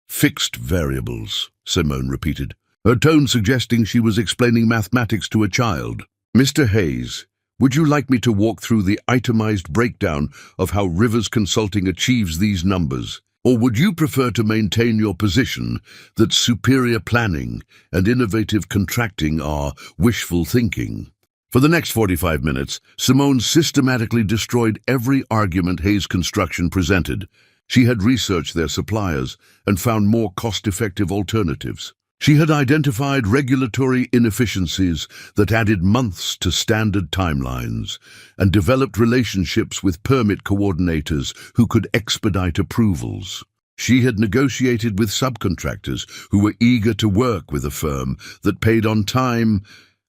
"Fixed variables," Simone repeated, her tone suggesting she was explaining mathematics to a child. "Mr. Hayes, would you like me to walk through the itemized breakdown of how Rivers Consulting achieves these numbers? Or would you prefer to maintain your position that superior planning and innovative contracting are wishful thinking? For the next 45 minutes, Simone systematically destroyed every argument Hayes Construction presented. She had researched their suppliers and found more cost-effective alternatives. She had identified regulatory inefficiencies that added months to standard timelines and developed relationships with permit coordinators who could expedite approvals. She had negotiated with subcontractors who were eager to work with a firm that paid on time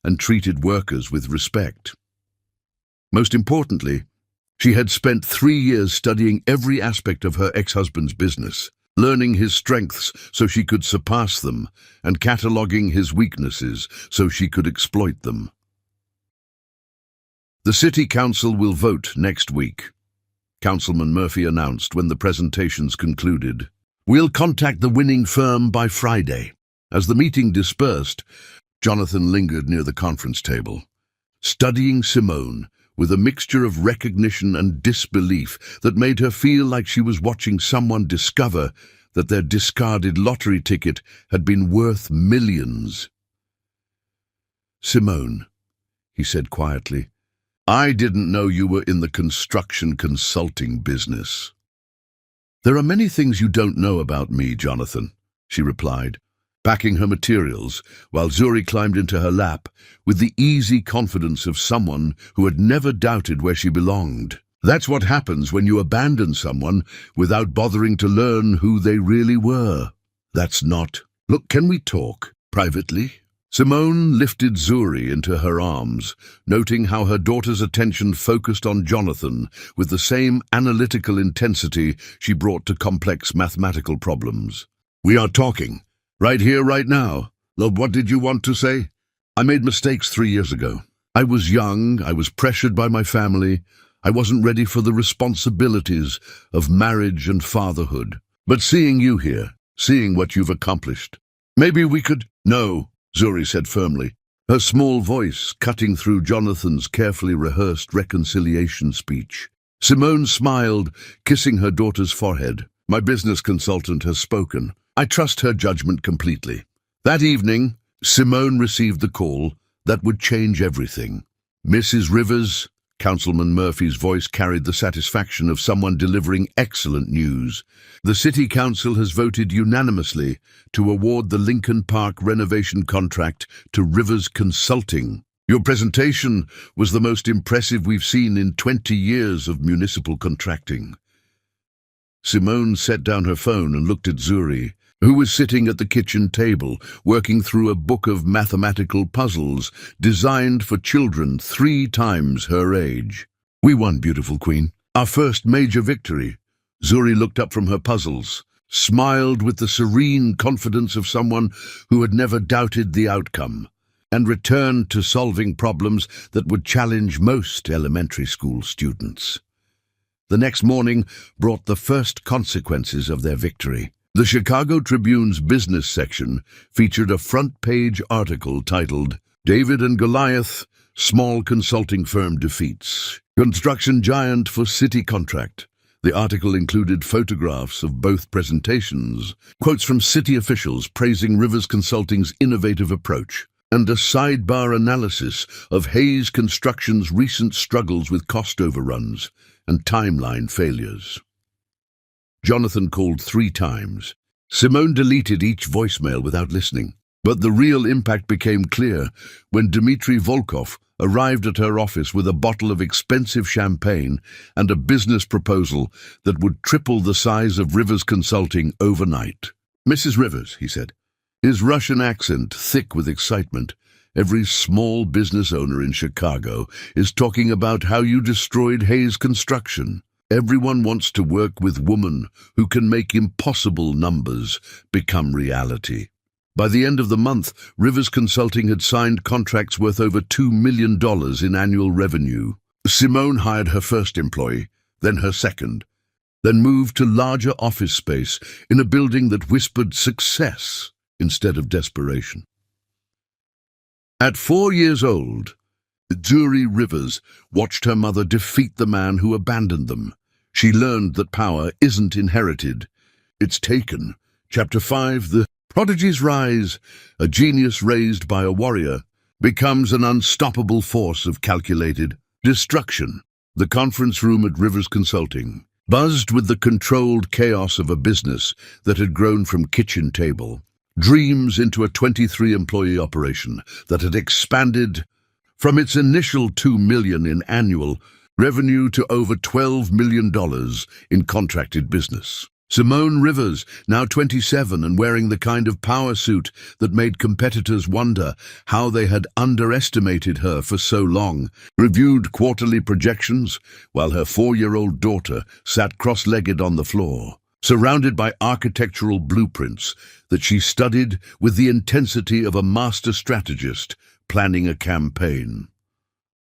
and treated workers with respect. Most importantly, she had spent 3 years studying every aspect of her ex-husband's business, learning his strengths so she could surpass them, and cataloging his weaknesses so she could exploit them. The City Council will vote next week, Councilman Murphy announced when the presentations concluded. We'll contact the winning firm by Friday. As the meeting dispersed, Jonathan lingered near the conference table, studying Simone with a mixture of recognition and disbelief that made her feel like she was watching someone discover that their discarded lottery ticket had been worth millions. "Simone," he said quietly, "I didn't know you were in the construction consulting business." "There are many things you don't know about me, Jonathan," she replied, packing her materials while Zuri climbed into her lap with the easy confidence of someone who had never doubted where she belonged. That's what happens when you abandon someone without bothering to learn who they really were. That's not. "Look, can we talk privately?" Simone lifted Zuri into her arms, noting how her daughter's attention focused on Jonathan with the same analytical intensity she brought to complex mathematical problems. "We are talking. Right here, right now. Look, what did you want to say?" "I made mistakes 3 years ago. I was young, I was pressured by my family, I wasn't ready for the responsibilities of marriage and fatherhood. But seeing you here, seeing what you've accomplished, maybe we could—" "No," Zuri said firmly, her small voice cutting through Jonathan's carefully rehearsed reconciliation speech. Simone smiled, kissing her daughter's forehead. "My business consultant has spoken. I trust her judgment completely." That evening, Simone received the call that would change everything. "Mrs. Rivers," Councilman Murphy's voice carried the satisfaction of someone delivering excellent news. "The City Council has voted unanimously to award the Lincoln Park renovation contract to Rivers Consulting. Your presentation was the most impressive we've seen in 20 years of municipal contracting." Simone set down her phone and looked at Zuri, who was sitting at the kitchen table, working through a book of mathematical puzzles designed for children 3 times her age. "We won, beautiful queen. Our first major victory." Zuri looked up from her puzzles, smiled with the serene confidence of someone who had never doubted the outcome, and returned to solving problems that would challenge most elementary school students. The next morning brought the first consequences of their victory. The Chicago Tribune's business section featured a front-page article titled, "David and Goliath, Small Consulting Firm Defeats Construction Giant for City Contract." The article included photographs of both presentations, quotes from city officials praising Rivers Consulting's innovative approach, and a sidebar analysis of Hayes Construction's recent struggles with cost overruns and timeline failures. Jonathan called 3 times. Simone deleted each voicemail without listening. But the real impact became clear when Dmitry Volkov arrived at her office with a bottle of expensive champagne and a business proposal that would triple the size of Rivers Consulting overnight. "Mrs. Rivers," he said, his Russian accent thick with excitement, "every small business owner in Chicago is talking about how you destroyed Hayes Construction. Everyone wants to work with women who can make impossible numbers become reality." By the end of the month, Rivers Consulting had signed contracts worth over $2 million in annual revenue. Simone hired her first employee, then her second, then moved to larger office space in a building that whispered success instead of desperation. At 4 years old, Zuri Rivers watched her mother defeat the man who abandoned them. She learned that power isn't inherited. It's taken. Chapter 5, The Prodigy's Rise. A genius raised by a warrior becomes an unstoppable force of calculated destruction. The conference room at Rivers Consulting buzzed with the controlled chaos of a business that had grown from kitchen table dreams into a 23-employee operation that had expanded from its initial $2 million in annual revenue to over $12 million in contracted business. Simone Rivers, now 27 and wearing the kind of power suit that made competitors wonder how they had underestimated her for so long, reviewed quarterly projections while her 4-year-old daughter sat cross-legged on the floor, surrounded by architectural blueprints that she studied with the intensity of a master strategist planning a campaign.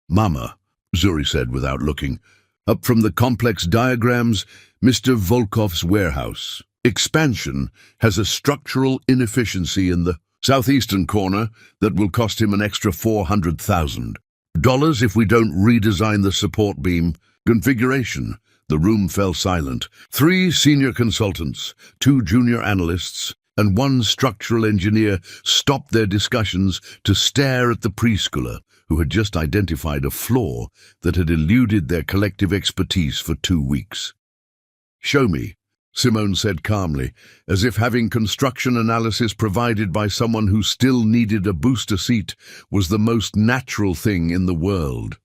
"Mama," Zuri said without looking, up from the complex diagrams, "Mr. Volkov's warehouse expansion has a structural inefficiency in the southeastern corner that will cost him an extra $400,000 if we don't redesign the support beam configuration." The room fell silent. 3 senior consultants, 2 junior analysts, and 1 structural engineer stopped their discussions to stare at the preschooler who had just identified a flaw that had eluded their collective expertise for 2 weeks. "Show me," Simone said calmly, as if having construction analysis provided by someone who still needed a booster seat was the most natural thing in the world.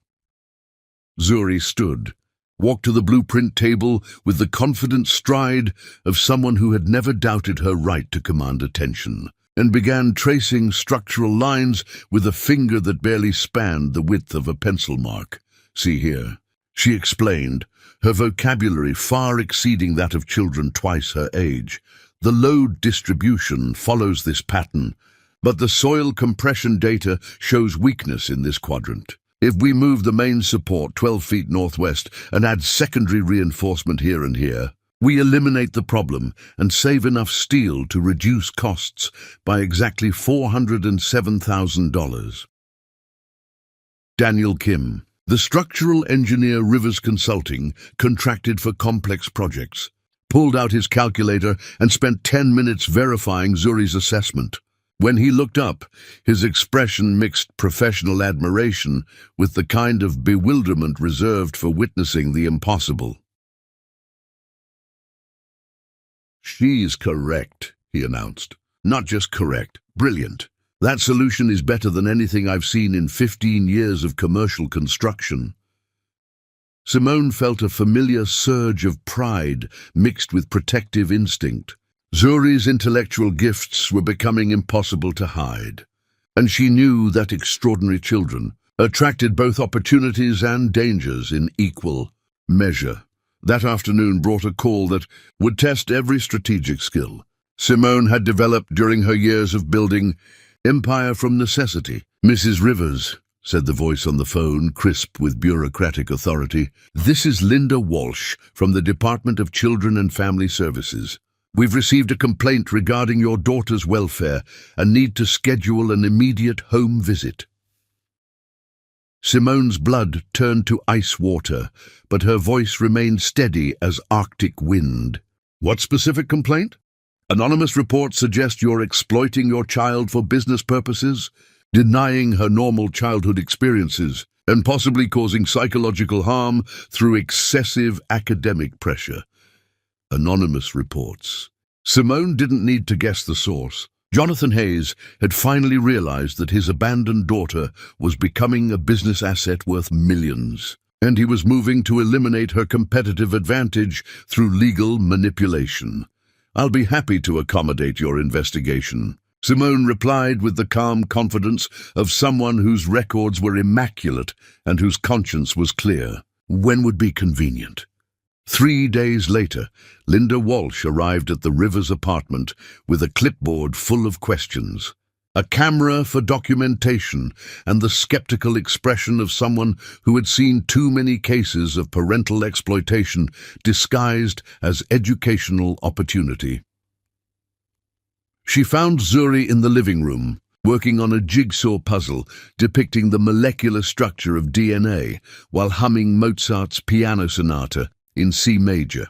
Zuri stood, walked to the blueprint table with the confident stride of someone who had never doubted her right to command attention, and began tracing structural lines with a finger that barely spanned the width of a pencil mark. "See here," she explained, her vocabulary far exceeding that of children twice her age. "The load distribution follows this pattern, but the soil compression data shows weakness in this quadrant. If we move the main support 12 feet northwest and add secondary reinforcement here and here, we eliminate the problem and save enough steel to reduce costs by exactly $407,000. Daniel Kim, the structural engineer Rivers Consulting, contracted for complex projects, pulled out his calculator and spent 10 minutes verifying Zuri's assessment. When he looked up, his expression mixed professional admiration with the kind of bewilderment reserved for witnessing the impossible. "She's correct," he announced. "Not just correct, brilliant. That solution is better than anything I've seen in 15 years of commercial construction." Simone felt a familiar surge of pride mixed with protective instinct. Zuri's intellectual gifts were becoming impossible to hide, and she knew that extraordinary children attracted both opportunities and dangers in equal measure. That afternoon brought a call that would test every strategic skill Simone had developed during her years of building empire from necessity. "Mrs. Rivers," said the voice on the phone, crisp with bureaucratic authority, "this is Linda Walsh from the Department of Children and Family Services. We've received a complaint regarding your daughter's welfare and need to schedule an immediate home visit." Simone's blood turned to ice water, but her voice remained steady as Arctic wind. "What specific complaint? Anonymous reports suggest you're exploiting your child for business purposes, denying her normal childhood experiences, and possibly causing psychological harm through excessive academic pressure." Anonymous reports. Simone didn't need to guess the source. Jonathan Hayes had finally realized that his abandoned daughter was becoming a business asset worth millions, and he was moving to eliminate her competitive advantage through legal manipulation. "I'll be happy to accommodate your investigation," Simone replied with the calm confidence of someone whose records were immaculate and whose conscience was clear. "When would be convenient?" 3 days later, Linda Walsh arrived at the Rivers apartment with a clipboard full of questions, a camera for documentation, and the skeptical expression of someone who had seen too many cases of parental exploitation disguised as educational opportunity. She found Zuri in the living room, working on a jigsaw puzzle depicting the molecular structure of DNA while humming Mozart's Piano Sonata in C major.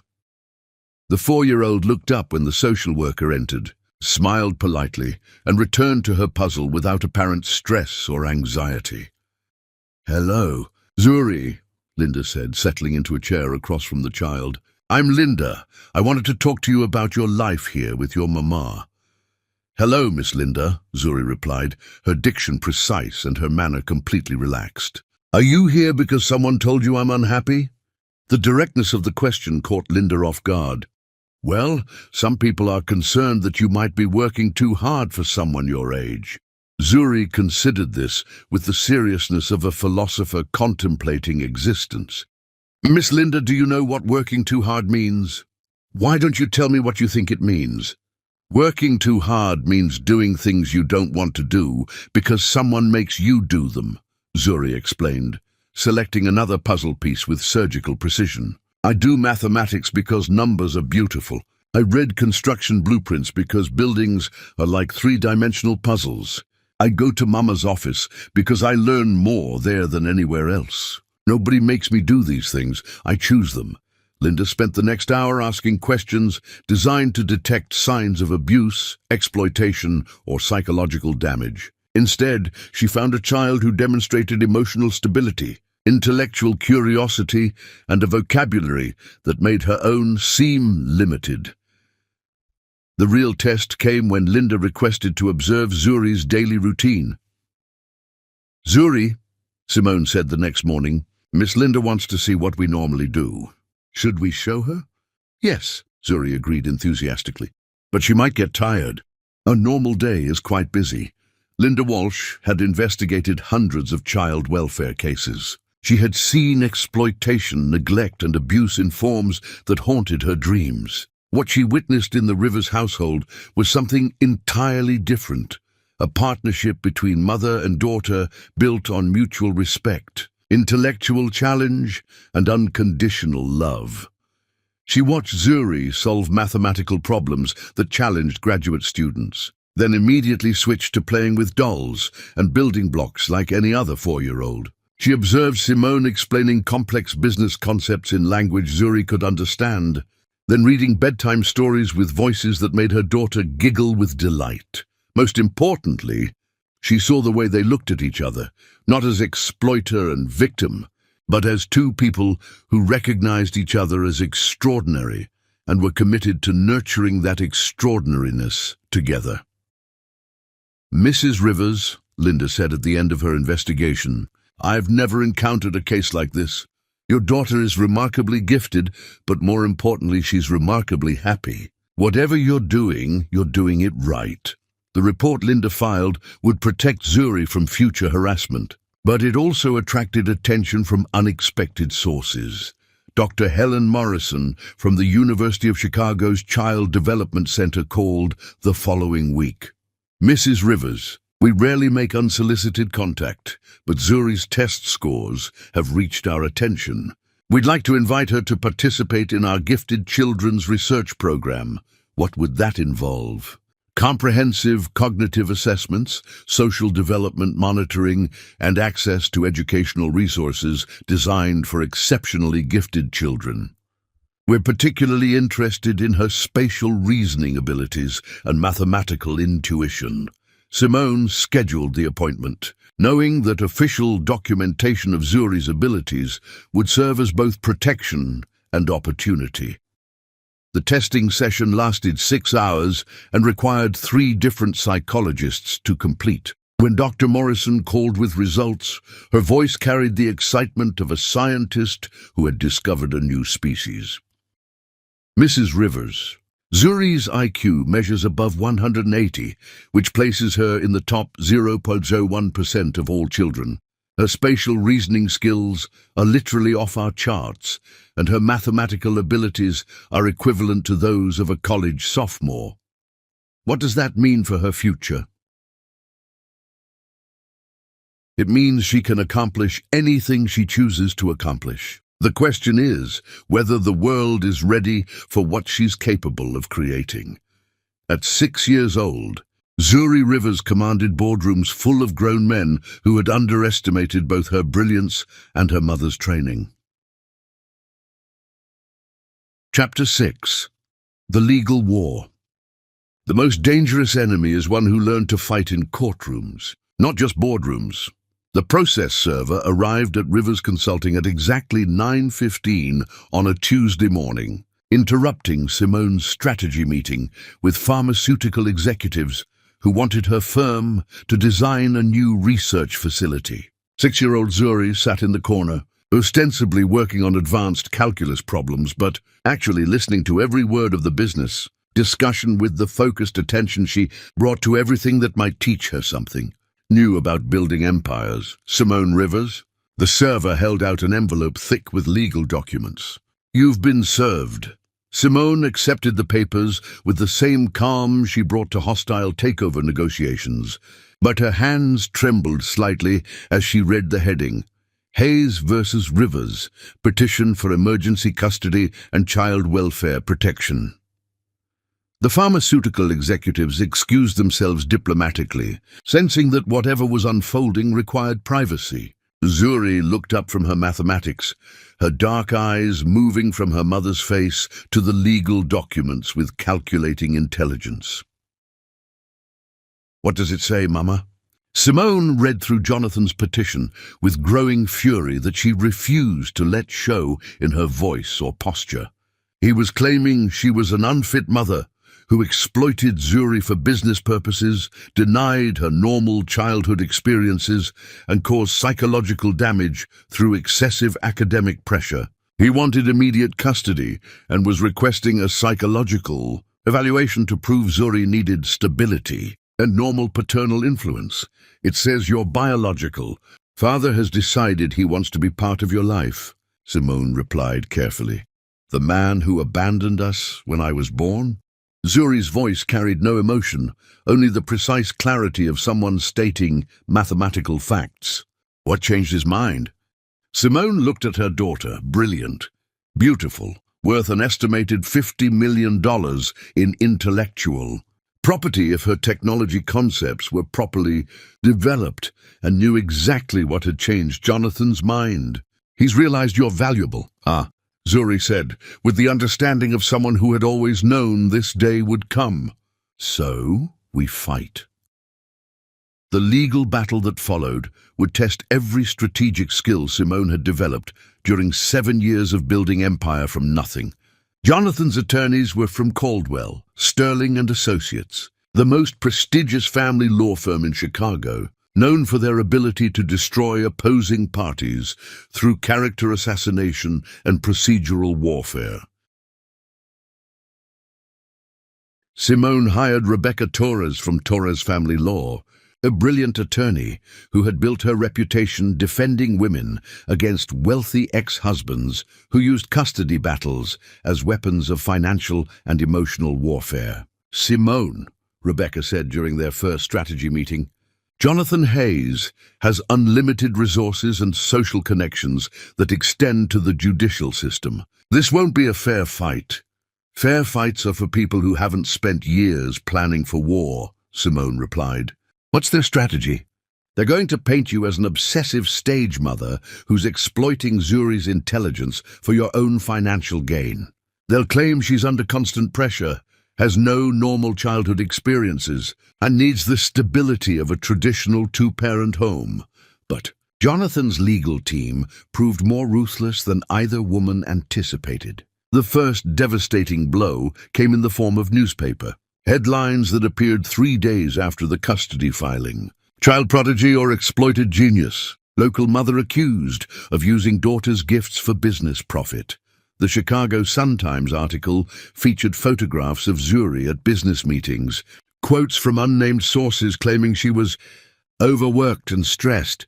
The 4-year-old looked up when the social worker entered, smiled politely, and returned to her puzzle without apparent stress or anxiety. "Hello, Zuri," Linda said, settling into a chair across from the child. "I'm Linda. I wanted to talk to you about your life here with your mama." "Hello, Miss Linda," Zuri replied, her diction precise and her manner completely relaxed. "Are you here because someone told you I'm unhappy?" The directness of the question caught Linda off guard. "Well, some people are concerned that you might be working too hard for someone your age." Zuri considered this with the seriousness of a philosopher contemplating existence. "Miss Linda, do you know what working too hard means?" "Why don't you tell me what you think it means?" "Working too hard means doing things you don't want to do because someone makes you do them," Zuri explained, selecting another puzzle piece with surgical precision. "I do mathematics because numbers are beautiful. I read construction blueprints because buildings are like three-dimensional puzzles. I go to Mama's office because I learn more there than anywhere else. Nobody makes me do these things. I choose them." Linda spent the next hour asking questions designed to detect signs of abuse, exploitation, or psychological damage. Instead, she found a child who demonstrated emotional stability, intellectual curiosity, and a vocabulary that made her own seem limited. The real test came when Linda requested to observe Zuri's daily routine. "Zuri," Simone said the next morning, "Miss Linda wants to see what we normally do. Should we show her?" "Yes," Zuri agreed enthusiastically, "but she might get tired. A normal day is quite busy." Linda Walsh had investigated hundreds of child welfare cases. She had seen exploitation, neglect, and abuse in forms that haunted her dreams. What she witnessed in the Rivers household was something entirely different, a partnership between mother and daughter built on mutual respect, intellectual challenge, and unconditional love. She watched Zuri solve mathematical problems that challenged graduate students, then immediately switched to playing with dolls and building blocks like any other 4-year-old. She observed Simone explaining complex business concepts in language Zuri could understand, then reading bedtime stories with voices that made her daughter giggle with delight. Most importantly, she saw the way they looked at each other, not as exploiter and victim, but as two people who recognized each other as extraordinary and were committed to nurturing that extraordinariness together. "Mrs. Rivers," Linda said at the end of her investigation, "I've never encountered a case like this. Your daughter is remarkably gifted, but more importantly, she's remarkably happy. Whatever you're doing it right." The report Linda filed would protect Zuri from future harassment, but it also attracted attention from unexpected sources. Dr. Helen Morrison from the University of Chicago's Child Development Center called the following week. "Mrs. Rivers, we rarely make unsolicited contact, but Zuri's test scores have reached our attention. We'd like to invite her to participate in our Gifted Children's Research Program. What would that involve? Comprehensive cognitive assessments, social development monitoring, and access to educational resources designed for exceptionally gifted children. We're particularly interested in her spatial reasoning abilities and mathematical intuition." Simone scheduled the appointment, knowing that official documentation of Zuri's abilities would serve as both protection and opportunity. The testing session lasted 6 hours and required 3 different psychologists to complete. When Dr. Morrison called with results, her voice carried the excitement of a scientist who had discovered a new species. "Mrs. Rivers, Zuri's IQ measures above 180, which places her in the top 0.01% of all children. Her spatial reasoning skills are literally off our charts, and her mathematical abilities are equivalent to those of a college sophomore. What does that mean for her future?" "It means she can accomplish anything she chooses to accomplish. The question is whether the world is ready for what she's capable of creating." At 6 years old, Zuri Rivers commanded boardrooms full of grown men who had underestimated both her brilliance and her mother's training. Chapter 6. The legal war. The most dangerous enemy is one who learned to fight in courtrooms, not just boardrooms. The process server arrived at Rivers Consulting at exactly 9:15 on a Tuesday morning, interrupting Simone's strategy meeting with pharmaceutical executives who wanted her firm to design a new research facility. 6-year-old Zuri sat in the corner, ostensibly working on advanced calculus problems, but actually listening to every word of the business discussion with the focused attention she brought to everything that might teach her something new about building empires. Simone Rivers. The server held out an envelope thick with legal documents. "You've been served." Simone accepted the papers with the same calm she brought to hostile takeover negotiations, but her hands trembled slightly as she read the heading: Hayes versus Rivers, petition for emergency custody and child welfare protection. The pharmaceutical executives excused themselves diplomatically, sensing that whatever was unfolding required privacy. Zuri looked up from her mathematics, her dark eyes moving from her mother's face to the legal documents with calculating intelligence. "What does it say, Mama?" Simone read through Jonathan's petition with growing fury that she refused to let show in her voice or posture. He was claiming she was an unfit mother who exploited Zuri for business purposes, denied her normal childhood experiences, and caused psychological damage through excessive academic pressure. He wanted immediate custody and was requesting a psychological evaluation to prove Zuri needed stability and normal paternal influence. "It says you're biological. Father has decided he wants to be part of your life," Simone replied carefully. "The man who abandoned us when I was born?" Zuri's voice carried no emotion, only the precise clarity of someone stating mathematical facts. What changed his mind? Simone looked at her daughter, brilliant, beautiful, worth an estimated $50 million in intellectual property if her technology concepts were properly developed, and knew exactly what had changed Jonathan's mind. "He's realized you're valuable." Zuri said, with the understanding of someone who had always known this day would come. "So, we fight." The legal battle that followed would test every strategic skill Simone had developed during 7 years of building empire from nothing. Jonathan's attorneys were from Caldwell, Sterling and Associates, the most prestigious family law firm in Chicago, known for their ability to destroy opposing parties through character assassination and procedural warfare. Simone hired Rebecca Torres from Torres Family Law, a brilliant attorney who had built her reputation defending women against wealthy ex-husbands who used custody battles as weapons of financial and emotional warfare. "Simone," Rebecca said during their first strategy meeting, "Jonathan Hayes has unlimited resources and social connections that extend to the judicial system. This won't be a fair fight. Fair fights are for people who haven't spent years planning for war," Simone replied. "What's their strategy?" "They're going to paint you as an obsessive stage mother who's exploiting Zuri's intelligence for your own financial gain. They'll claim she's under constant pressure, has no normal childhood experiences, and needs the stability of a traditional two-parent home. But Jonathan's legal team proved more ruthless than either woman anticipated. The first devastating blow came in the form of newspaper headlines that appeared 3 days after the custody filing. "Child prodigy or exploited genius. Local mother accused of using daughter's gifts for business profit." The Chicago Sun-Times article featured photographs of Zuri at business meetings, quotes from unnamed sources claiming she was overworked and stressed,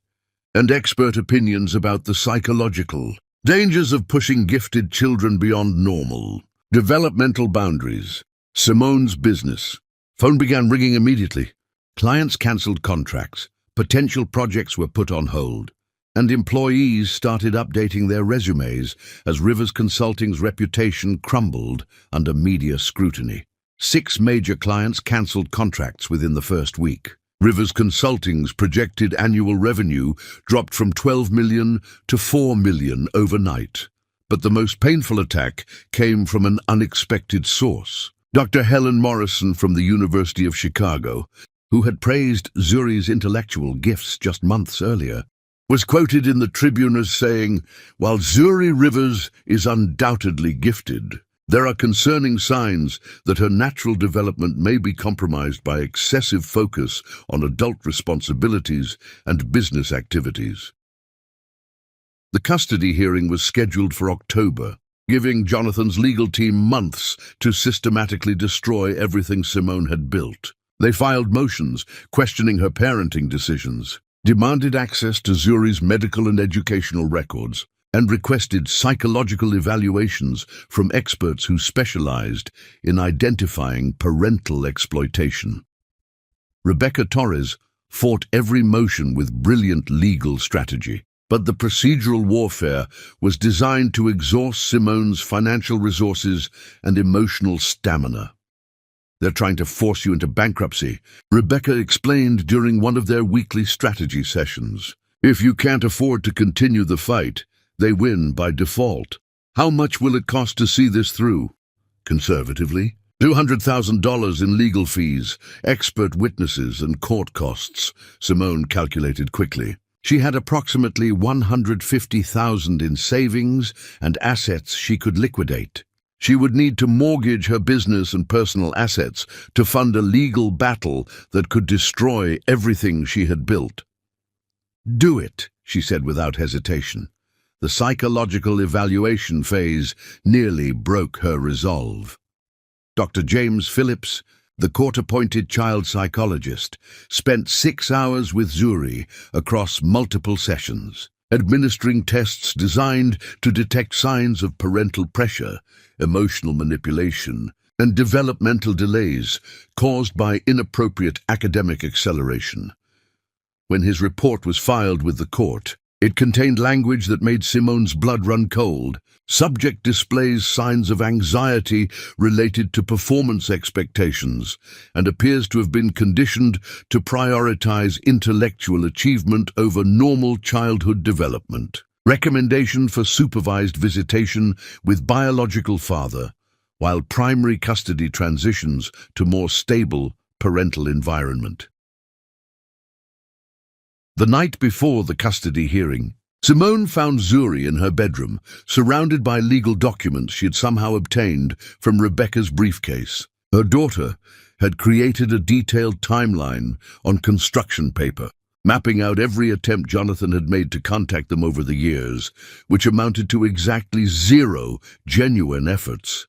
and expert opinions about the psychological dangers of pushing gifted children beyond normal developmental boundaries. Simone's business. Phone began ringing immediately. Clients cancelled contracts, potential projects were put on hold, and employees started updating their resumes as Rivers Consulting's reputation crumbled under media scrutiny. 6 major clients cancelled contracts within the first week. Rivers Consulting's projected annual revenue dropped from $12 million to $4 million overnight. But the most painful attack came from an unexpected source. Dr. Helen Morrison from the University of Chicago, who had praised Zuri's intellectual gifts just months earlier, was quoted in the Tribune as saying, "While Zuri Rivers is undoubtedly gifted, there are concerning signs that her natural development may be compromised by excessive focus on adult responsibilities and business activities." The custody hearing was scheduled for October, giving Jonathan's legal team months to systematically destroy everything Simone had built. They filed motions questioning her parenting decisions, demanded access to Zuri's medical and educational records, and requested psychological evaluations from experts who specialized in identifying parental exploitation. Rebecca Torres fought every motion with brilliant legal strategy, but the procedural warfare was designed to exhaust Simone's financial resources and emotional stamina. "They're trying to force you into bankruptcy," Rebecca explained during one of their weekly strategy sessions. "If you can't afford to continue the fight, they win by default. How much will it cost to see this through?" Conservatively, $200,000 in legal fees, expert witnesses, and court costs, Simone calculated quickly. She had approximately $150,000 in savings and assets she could liquidate. She would need to mortgage her business and personal assets to fund a legal battle that could destroy everything she had built. "Do it," she said without hesitation. The psychological evaluation phase nearly broke her resolve. Dr. James Phillips, the court-appointed child psychologist, spent 6 hours with Zuri across multiple sessions, administering tests designed to detect signs of parental pressure, emotional manipulation, and developmental delays caused by inappropriate academic acceleration. When his report was filed with the court, it contained language that made Simone's blood run cold. Subject displays signs of anxiety related to performance expectations and appears to have been conditioned to prioritize intellectual achievement over normal childhood development. Recommendation for supervised visitation with biological father, while primary custody transitions to more stable parental environment. The night before the custody hearing, Simone found Zuri in her bedroom, surrounded by legal documents she had somehow obtained from Rebecca's briefcase. Her daughter had created a detailed timeline on construction paper, mapping out every attempt Jonathan had made to contact them over the years, which amounted to exactly 0 genuine efforts.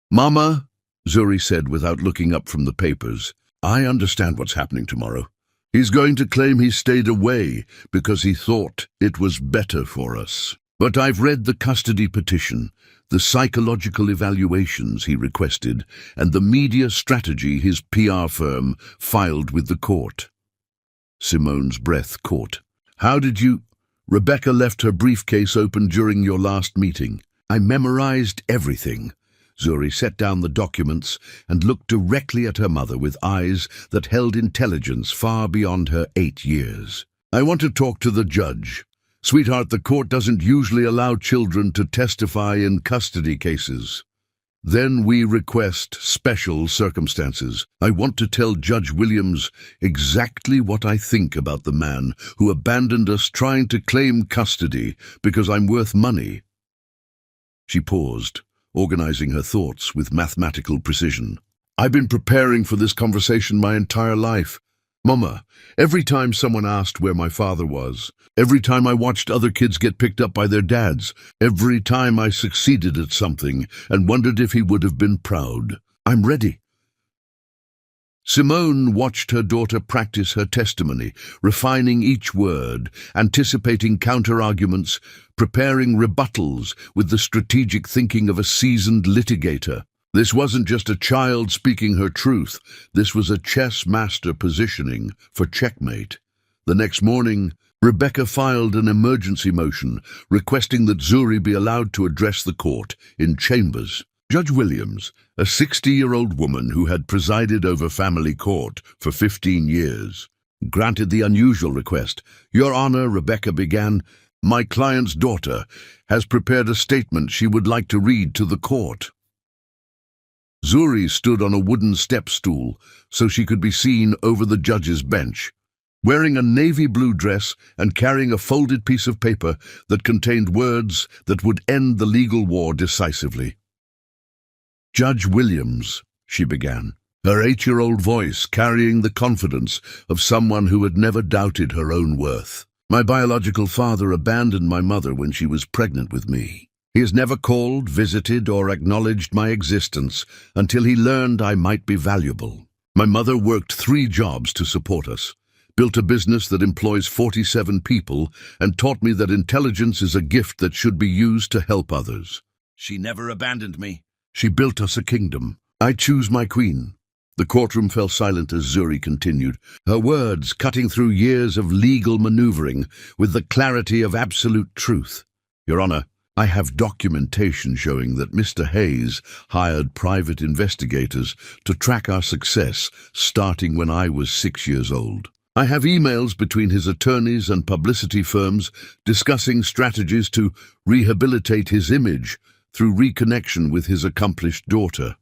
"Mama," Zuri said without looking up from the papers, "I understand what's happening tomorrow. He's going to claim he stayed away because he thought it was better for us. But I've read the custody petition, the psychological evaluations he requested, and the media strategy his PR firm filed with the court." Simone's breath caught. "How did you—" "Rebecca left her briefcase open during your last meeting. I memorized everything." Zuri set down the documents and looked directly at her mother with eyes that held intelligence far beyond her 8 years. "I want to talk to the judge. Sweetheart, the court doesn't usually allow children to testify in custody cases. Then we request special circumstances. I want to tell Judge Williams exactly what I think about the man who abandoned us trying to claim custody because I'm worth money." She paused, organizing her thoughts with mathematical precision. "I've been preparing for this conversation my entire life. Mama, every time someone asked where my father was, every time I watched other kids get picked up by their dads, every time I succeeded at something and wondered if he would have been proud. I'm ready." Simone watched her daughter practice her testimony, refining each word, anticipating counter-arguments, preparing rebuttals with the strategic thinking of a seasoned litigator. This wasn't just a child speaking her truth. This was a chess master positioning for checkmate. The next morning, Rebecca filed an emergency motion requesting that Zuri be allowed to address the court in chambers. Judge Williams, a 60-year-old woman who had presided over family court for 15 years, granted the unusual request. "Your Honor," Rebecca began, My client's daughter has prepared a statement she would like to read to the court. Zuri stood on a wooden step stool so she could be seen over the judge's bench, wearing a navy blue dress and carrying a folded piece of paper that contained words that would end the legal war decisively. "Judge Williams," she began, her 8-year-old voice carrying the confidence of someone who had never doubted her own worth. "My biological father abandoned my mother when she was pregnant with me. He has never called, visited, or acknowledged my existence until he learned I might be valuable. My mother worked 3 jobs to support us, built a business that employs 47 people, and taught me that intelligence is a gift that should be used to help others. She never abandoned me. She built us a kingdom. I choose my queen." The courtroom fell silent as Zuri continued, her words cutting through years of legal maneuvering with the clarity of absolute truth. "Your Honor, I have documentation showing that Mr. Hayes hired private investigators to track our success starting when I was 6 years old. I have emails between his attorneys and publicity firms discussing strategies to rehabilitate his image through reconnection with his accomplished daughter.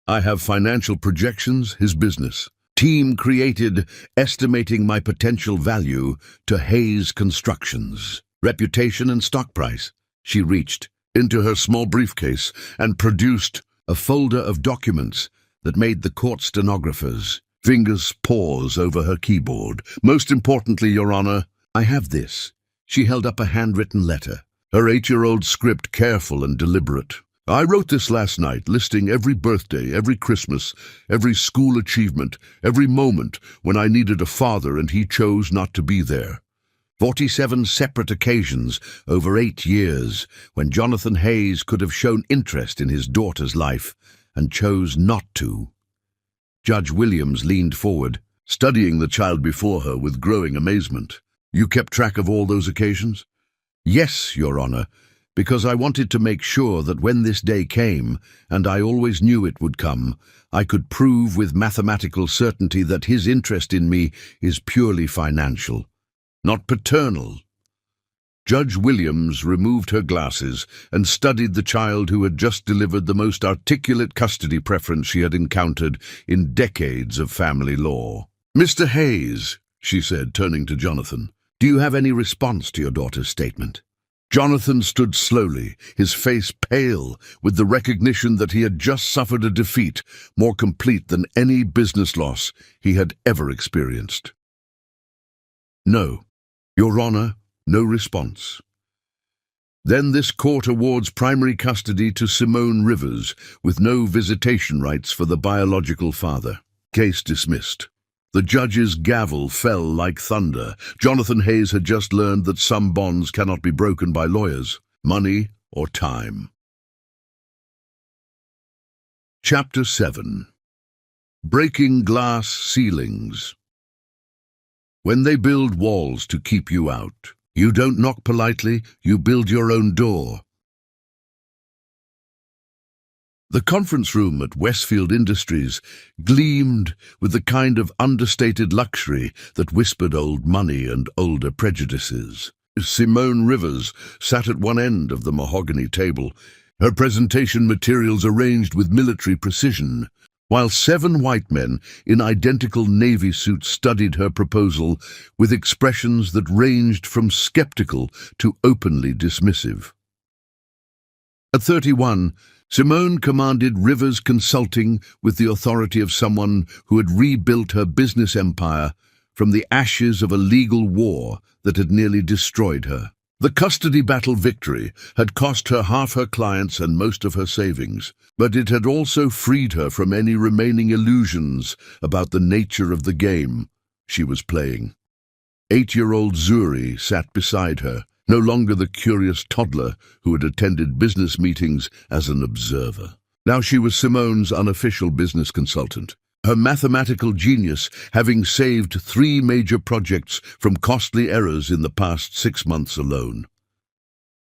I have financial projections, his business team created estimating my potential value to Hayes Constructions, reputation and stock price." She reached into her small briefcase and produced a folder of documents that made the court stenographers' fingers pause over her keyboard. "Most importantly, Your Honor, I have this." She held up a handwritten letter, her 8-year-old script careful and deliberate. "I wrote this last night, listing every birthday, every Christmas, every school achievement, every moment when I needed a father and he chose not to be there. 47 separate occasions over 8 years when Jonathan Hayes could have shown interest in his daughter's life and chose not to." Judge Williams leaned forward, studying the child before her with growing amazement. "You kept track of all those occasions?" "Yes, Your Honor, because I wanted to make sure that when this day came, and I always knew it would come, I could prove with mathematical certainty that his interest in me is purely financial, not paternal." Judge Williams removed her glasses and studied the child who had just delivered the most articulate custody preference she had encountered in decades of family law. "Mr. Hayes," she said, turning to Jonathan, "do you have any response to your daughter's statement?" Jonathan stood slowly, his face pale with the recognition that he had just suffered a defeat more complete than any business loss he had ever experienced. "No, Your Honor, no response." "Then this court awards primary custody to Simone Rivers with no visitation rights for the biological father." Case dismissed. The judge's gavel fell like thunder. Jonathan Hayes had just learned that some bonds cannot be broken by lawyers, money, or time. Chapter 7. Breaking Glass Ceilings. When they build walls to keep you out, you don't knock politely, you build your own door. The conference room at Westfield Industries gleamed with the kind of understated luxury that whispered old money and older prejudices. Simone Rivers sat at one end of the mahogany table, her presentation materials arranged with military precision, while 7 white men in identical navy suits studied her proposal with expressions that ranged from skeptical to openly dismissive. At 31, Simone commanded Rivers Consulting with the authority of someone who had rebuilt her business empire from the ashes of a legal war that had nearly destroyed her. The custody battle victory had cost her half her clients and most of her savings, but it had also freed her from any remaining illusions about the nature of the game she was playing. 8-year-old Zuri sat beside her, no longer the curious toddler who had attended business meetings as an observer. Now she was Simone's unofficial business consultant, her mathematical genius having saved 3 major projects from costly errors in the past 6 months alone.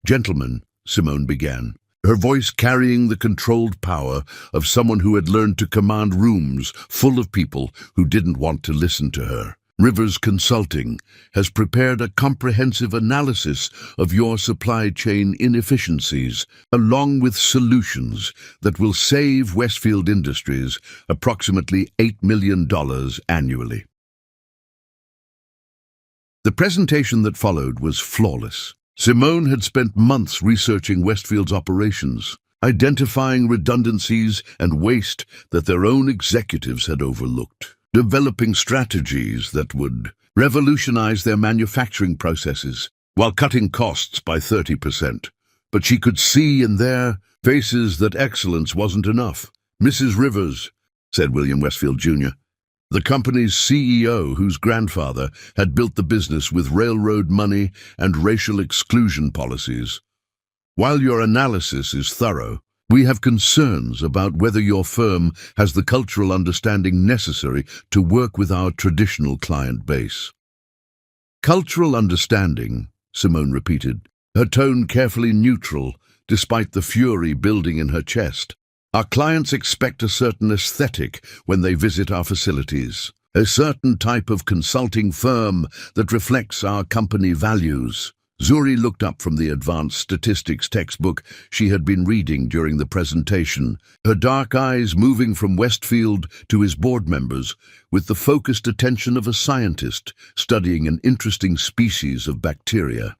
"Gentlemen," Simone began, her voice carrying the controlled power of someone who had learned to command rooms full of people who didn't want to listen to her. Rivers Consulting has prepared a comprehensive analysis of your supply chain inefficiencies, along with solutions that will save Westfield Industries approximately $8 million annually. The presentation that followed was flawless. Simone had spent months researching Westfield's operations, identifying redundancies and waste that their own executives had overlooked, developing strategies that would revolutionize their manufacturing processes while cutting costs by 30%. But she could see in their faces that excellence wasn't enough. "Mrs. Rivers," said William Westfield Jr., the company's CEO whose grandfather had built the business with railroad money and racial exclusion policies, "while your analysis is thorough, we have concerns about whether your firm has the cultural understanding necessary to work with our traditional client base." "Cultural understanding," Simone repeated, her tone carefully neutral despite the fury building in her chest. "Our clients expect a certain aesthetic when they visit our facilities, a certain type of consulting firm that reflects our company values." Zuri looked up from the advanced statistics textbook she had been reading during the presentation, her dark eyes moving from Westfield to his board members with the focused attention of a scientist studying an interesting species of bacteria.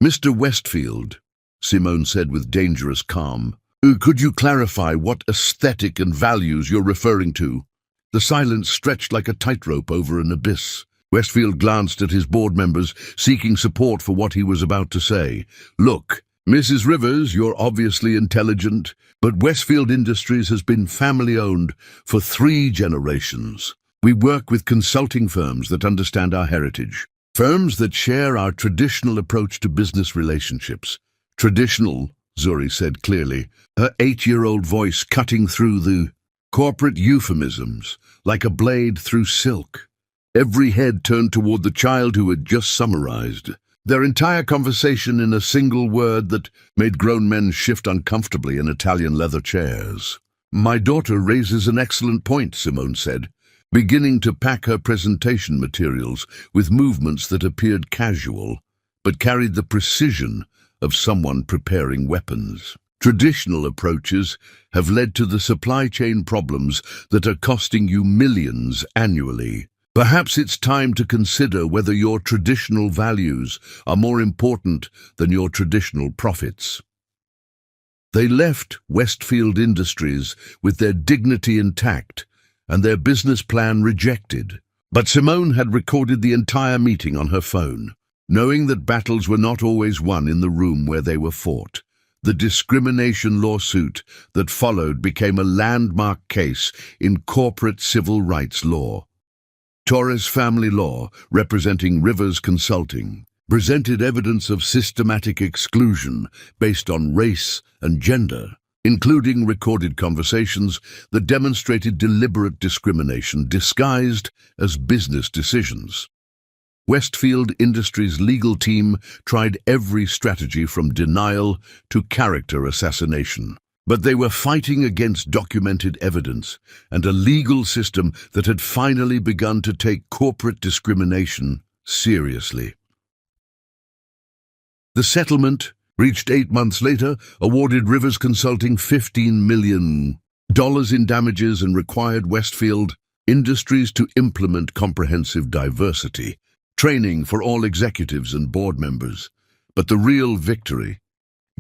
"Mr. Westfield," Simone said with dangerous calm, "could you clarify what aesthetic and values you're referring to?" The silence stretched like a tightrope over an abyss. Westfield glanced at his board members, seeking support for what he was about to say. "Look, Mrs. Rivers, you're obviously intelligent, but Westfield Industries has been family-owned for 3 generations. We work with consulting firms that understand our heritage, firms that share our traditional approach to business relationships." "Traditional," Zuri said clearly, her 8-year-old voice cutting through the corporate euphemisms like a blade through silk. Every head turned toward the child who had just summarized their entire conversation in a single word that made grown men shift uncomfortably in Italian leather chairs. "My daughter raises an excellent point," Simone said, beginning to pack her presentation materials with movements that appeared casual, but carried the precision of someone preparing weapons. "Traditional approaches have led to the supply chain problems that are costing you millions annually. Perhaps it's time to consider whether your traditional values are more important than your traditional profits." They left Westfield Industries with their dignity intact and their business plan rejected. But Simone had recorded the entire meeting on her phone, knowing that battles were not always won in the room where they were fought. The discrimination lawsuit that followed became a landmark case in corporate civil rights law. Torres Family Law, representing Rivers Consulting, presented evidence of systematic exclusion based on race and gender, including recorded conversations that demonstrated deliberate discrimination disguised as business decisions. Westfield Industries' legal team tried every strategy from denial to character assassination. But they were fighting against documented evidence and a legal system that had finally begun to take corporate discrimination seriously. The settlement, reached 8 months later, awarded Rivers Consulting $15 million in damages and required Westfield Industries to implement comprehensive diversity training for all executives and board members. But the real victory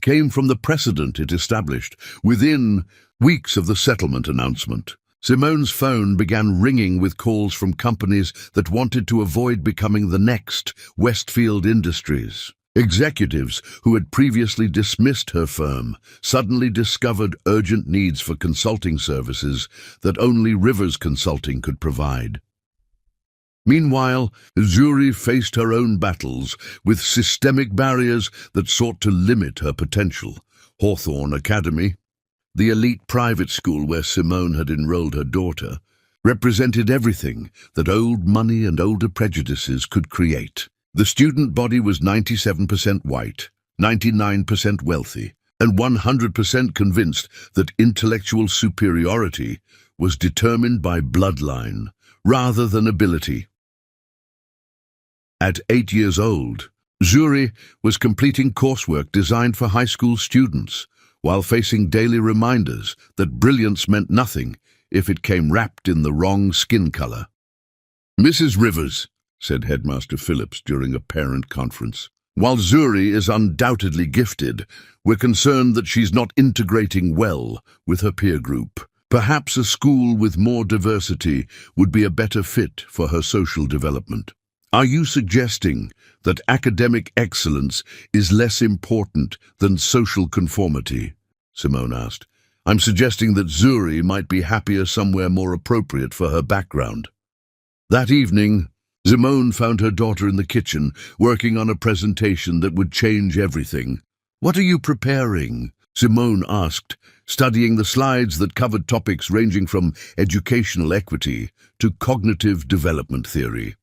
came from the precedent it established. Within weeks of the settlement announcement, Simone's phone began ringing with calls from companies that wanted to avoid becoming the next Westfield Industries. Executives who had previously dismissed her firm suddenly discovered urgent needs for consulting services that only Rivers Consulting could provide. Meanwhile, Zuri faced her own battles with systemic barriers that sought to limit her potential. Hawthorne Academy, the elite private school where Simone had enrolled her daughter, represented everything that old money and older prejudices could create. The student body was 97% white, 99% wealthy, and 100% convinced that intellectual superiority was determined by bloodline rather than ability. At 8 years old, Zuri was completing coursework designed for high school students, while facing daily reminders that brilliance meant nothing if it came wrapped in the wrong skin color. "Mrs. Rivers," said Headmaster Phillips during a parent conference, "while Zuri is undoubtedly gifted, we're concerned that she's not integrating well with her peer group. Perhaps a school with more diversity would be a better fit for her social development." "Are you suggesting that academic excellence is less important than social conformity?" Simone asked. "I'm suggesting that Zuri might be happier somewhere more appropriate for her background." That evening, Simone found her daughter in the kitchen, working on a presentation that would change everything. "What are you preparing?" Simone asked, studying the slides that covered topics ranging from educational equity to cognitive development theory.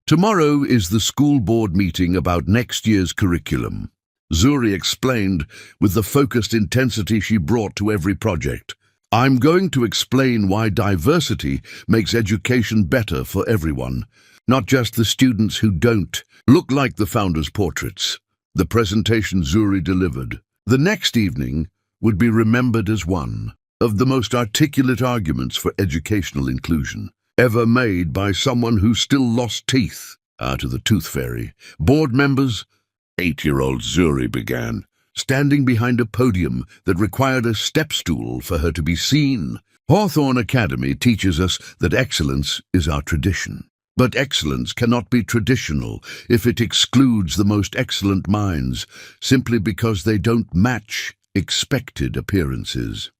"Tomorrow is the school board meeting about next year's curriculum," Zuri explained with the focused intensity she brought to every project. "I'm going to explain why diversity makes education better for everyone, not just the students who don't look like the founders' portraits." The presentation Zuri delivered the next evening would be remembered as one of the most articulate arguments for educational inclusion ever made by someone who still lost teeth to the tooth fairy. "Board members," 8-year-old Zuri began, standing behind a podium that required a step stool for her to be seen. "Hawthorne Academy teaches us that excellence is our tradition. But excellence cannot be traditional if it excludes the most excellent minds simply because they don't match expected appearances."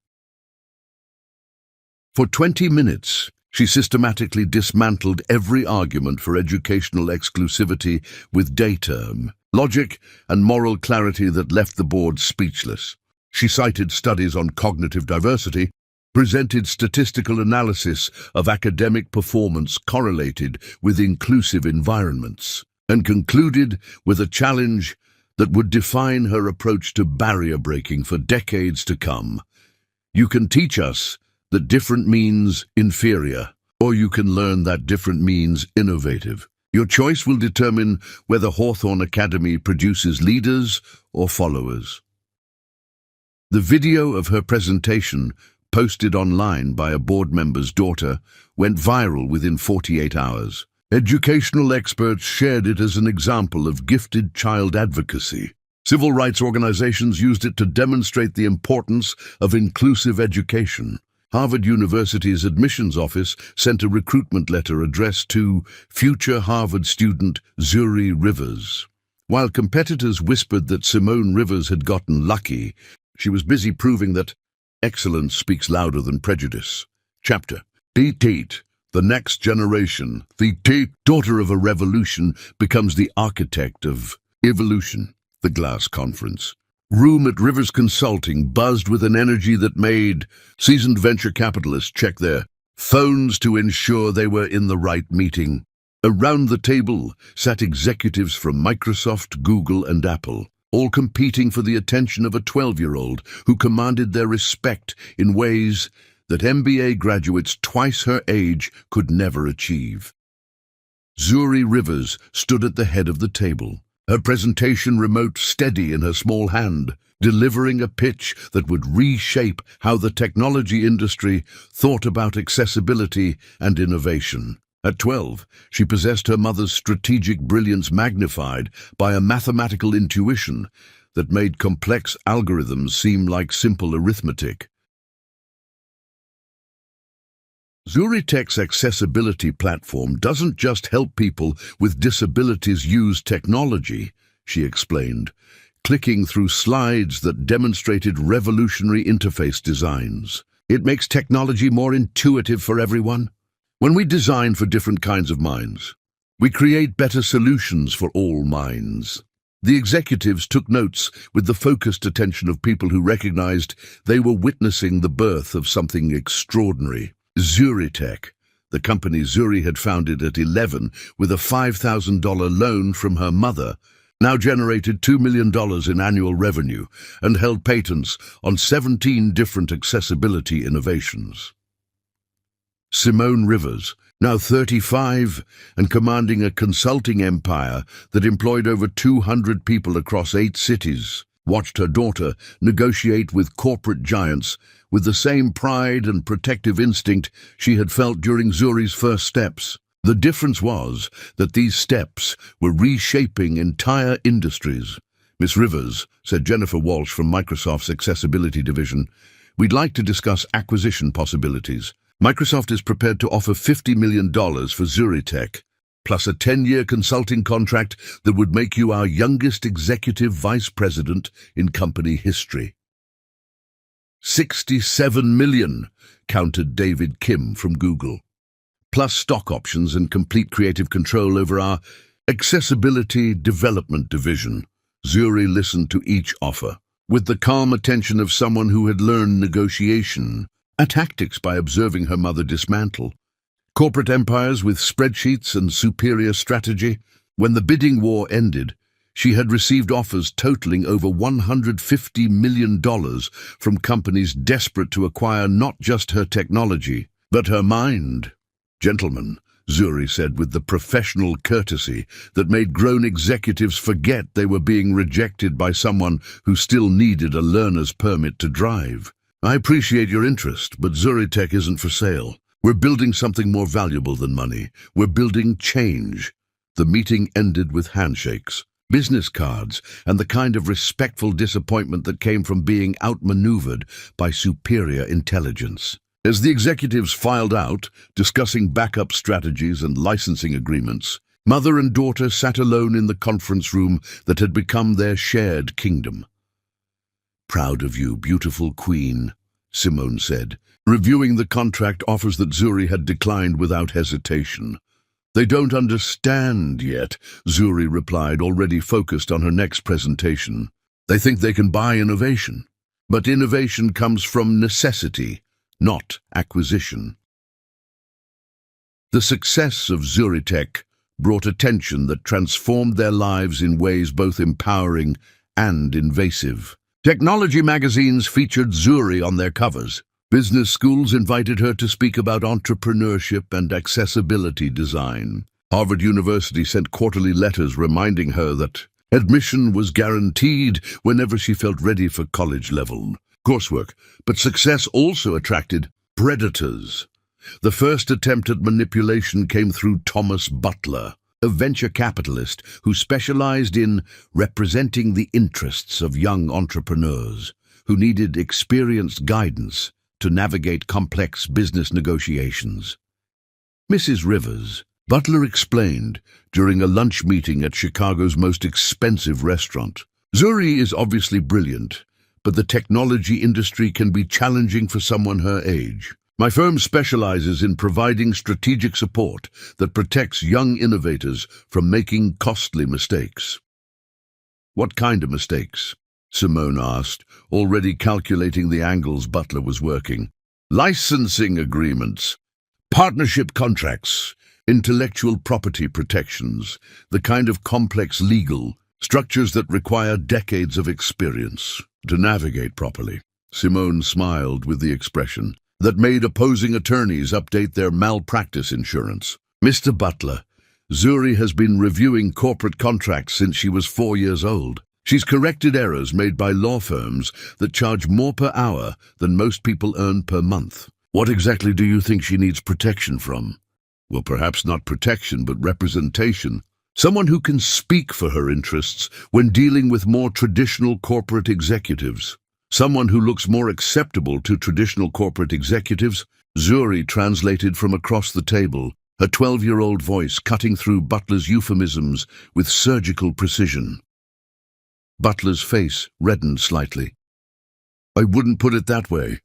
For 20 minutes, she systematically dismantled every argument for educational exclusivity with data, logic, and moral clarity that left the board speechless. She cited studies on cognitive diversity, presented statistical analysis of academic performance correlated with inclusive environments, and concluded with a challenge that would define her approach to barrier breaking for decades to come. "You can teach us that different means inferior, or you can learn that different means innovative. Your choice will determine whether Hawthorne Academy produces leaders or followers." The video of her presentation, posted online by a board member's daughter, went viral within 48 hours. Educational experts shared it as an example of gifted child advocacy. Civil rights organizations used it to demonstrate the importance of inclusive education. Harvard University's admissions office sent a recruitment letter addressed to future Harvard student Zuri Rivers. While competitors whispered that Simone Rivers had gotten lucky, she was busy proving that excellence speaks louder than prejudice. Chapter: Teet, the next generation. The daughter of a revolution becomes the architect of evolution. The Glass Conference room at Rivers Consulting buzzed with an energy that made seasoned venture capitalists check their phones to ensure they were in the right meeting. Around the table sat executives from Microsoft, Google, and Apple, all competing for the attention of a 12-year-old who commanded their respect in ways that MBA graduates twice her age could never achieve. Zuri Rivers stood at the head of the table, her presentation remote steady in her small hand, delivering a pitch that would reshape how the technology industry thought about accessibility and innovation. At 12, she possessed her mother's strategic brilliance magnified by a mathematical intuition that made complex algorithms seem like simple arithmetic. ZuriTech's accessibility platform doesn't just help people with disabilities use technology, she explained, clicking through slides that demonstrated revolutionary interface designs. It makes technology more intuitive for everyone. When we design for different kinds of minds, we create better solutions for all minds. The executives took notes with the focused attention of people who recognized they were witnessing the birth of something extraordinary. ZuriTech, the company Zuri had founded at 11 with a $5,000 loan from her mother, now generated $2 million in annual revenue, and held patents on 17 different accessibility innovations. Simone Rivers, now 35 and commanding a consulting empire that employed over 200 people across 8 cities, watched her daughter negotiate with corporate giants with the same pride and protective instinct she had felt during Zuri's first steps. The difference was that these steps were reshaping entire industries. "Miss Rivers," said Jennifer Walsh from Microsoft's Accessibility Division, "we'd like to discuss acquisition possibilities. Microsoft is prepared to offer $50 million for Zuritech, plus a 10-year consulting contract that would make you our youngest executive vice president in company history." $67 million, countered David Kim from Google, plus stock options and complete creative control over our Accessibility Development Division. Zuri listened to each offer with the calm attention of someone who had learned negotiation, tactics by observing her mother dismantle corporate empires with spreadsheets and superior strategy. When the bidding war ended, she had received offers totaling over $150 million from companies desperate to acquire not just her technology, but her mind. "Gentlemen," Zuri said with the professional courtesy that made grown executives forget they were being rejected by someone who still needed a learner's permit to drive, "I appreciate your interest, but Zuritech isn't for sale. We're building something more valuable than money. We're building change." The meeting ended with handshakes, business cards, and the kind of respectful disappointment that came from being outmaneuvered by superior intelligence. As the executives filed out, discussing backup strategies and licensing agreements, mother and daughter sat alone in the conference room that had become their shared kingdom. "Proud of you, beautiful queen," Simone said, reviewing the contract offers that Zuri had declined without hesitation. "They don't understand yet," Zuri replied, already focused on her next presentation. "They think they can buy innovation. But innovation comes from necessity, not acquisition." The success of Zuritech brought attention that transformed their lives in ways both empowering and invasive. Technology magazines featured Zuri on their covers. Business schools invited her to speak about entrepreneurship and accessibility design. Harvard University sent quarterly letters reminding her that admission was guaranteed whenever she felt ready for college-level coursework. But success also attracted predators. The first attempt at manipulation came through Thomas Butler, a venture capitalist who specialized in representing the interests of young entrepreneurs who needed experienced guidance to navigate complex business negotiations. "Mrs. Rivers," Butler explained during a lunch meeting at Chicago's most expensive restaurant, "Zuri is obviously brilliant, but the technology industry can be challenging for someone her age. My firm specializes in providing strategic support that protects young innovators from making costly mistakes." "What kind of mistakes?" Simone asked, already calculating the angles Butler was working. "Licensing agreements, partnership contracts, intellectual property protections, the kind of complex legal structures that require decades of experience to navigate properly." Simone smiled with the expression that made opposing attorneys update their malpractice insurance. "Mr. Butler, Zuri has been reviewing corporate contracts since she was 4 years old. She's corrected errors made by law firms that charge more per hour than most people earn per month. What exactly do you think she needs protection from?" "Well, perhaps not protection, but representation. Someone who can speak for her interests when dealing with more traditional corporate executives. Someone who looks more acceptable to traditional corporate executives." Zuri translated from across the table, her 12-year-old voice cutting through Butler's euphemisms with surgical precision. Butler's face reddened slightly. "I wouldn't put it that way."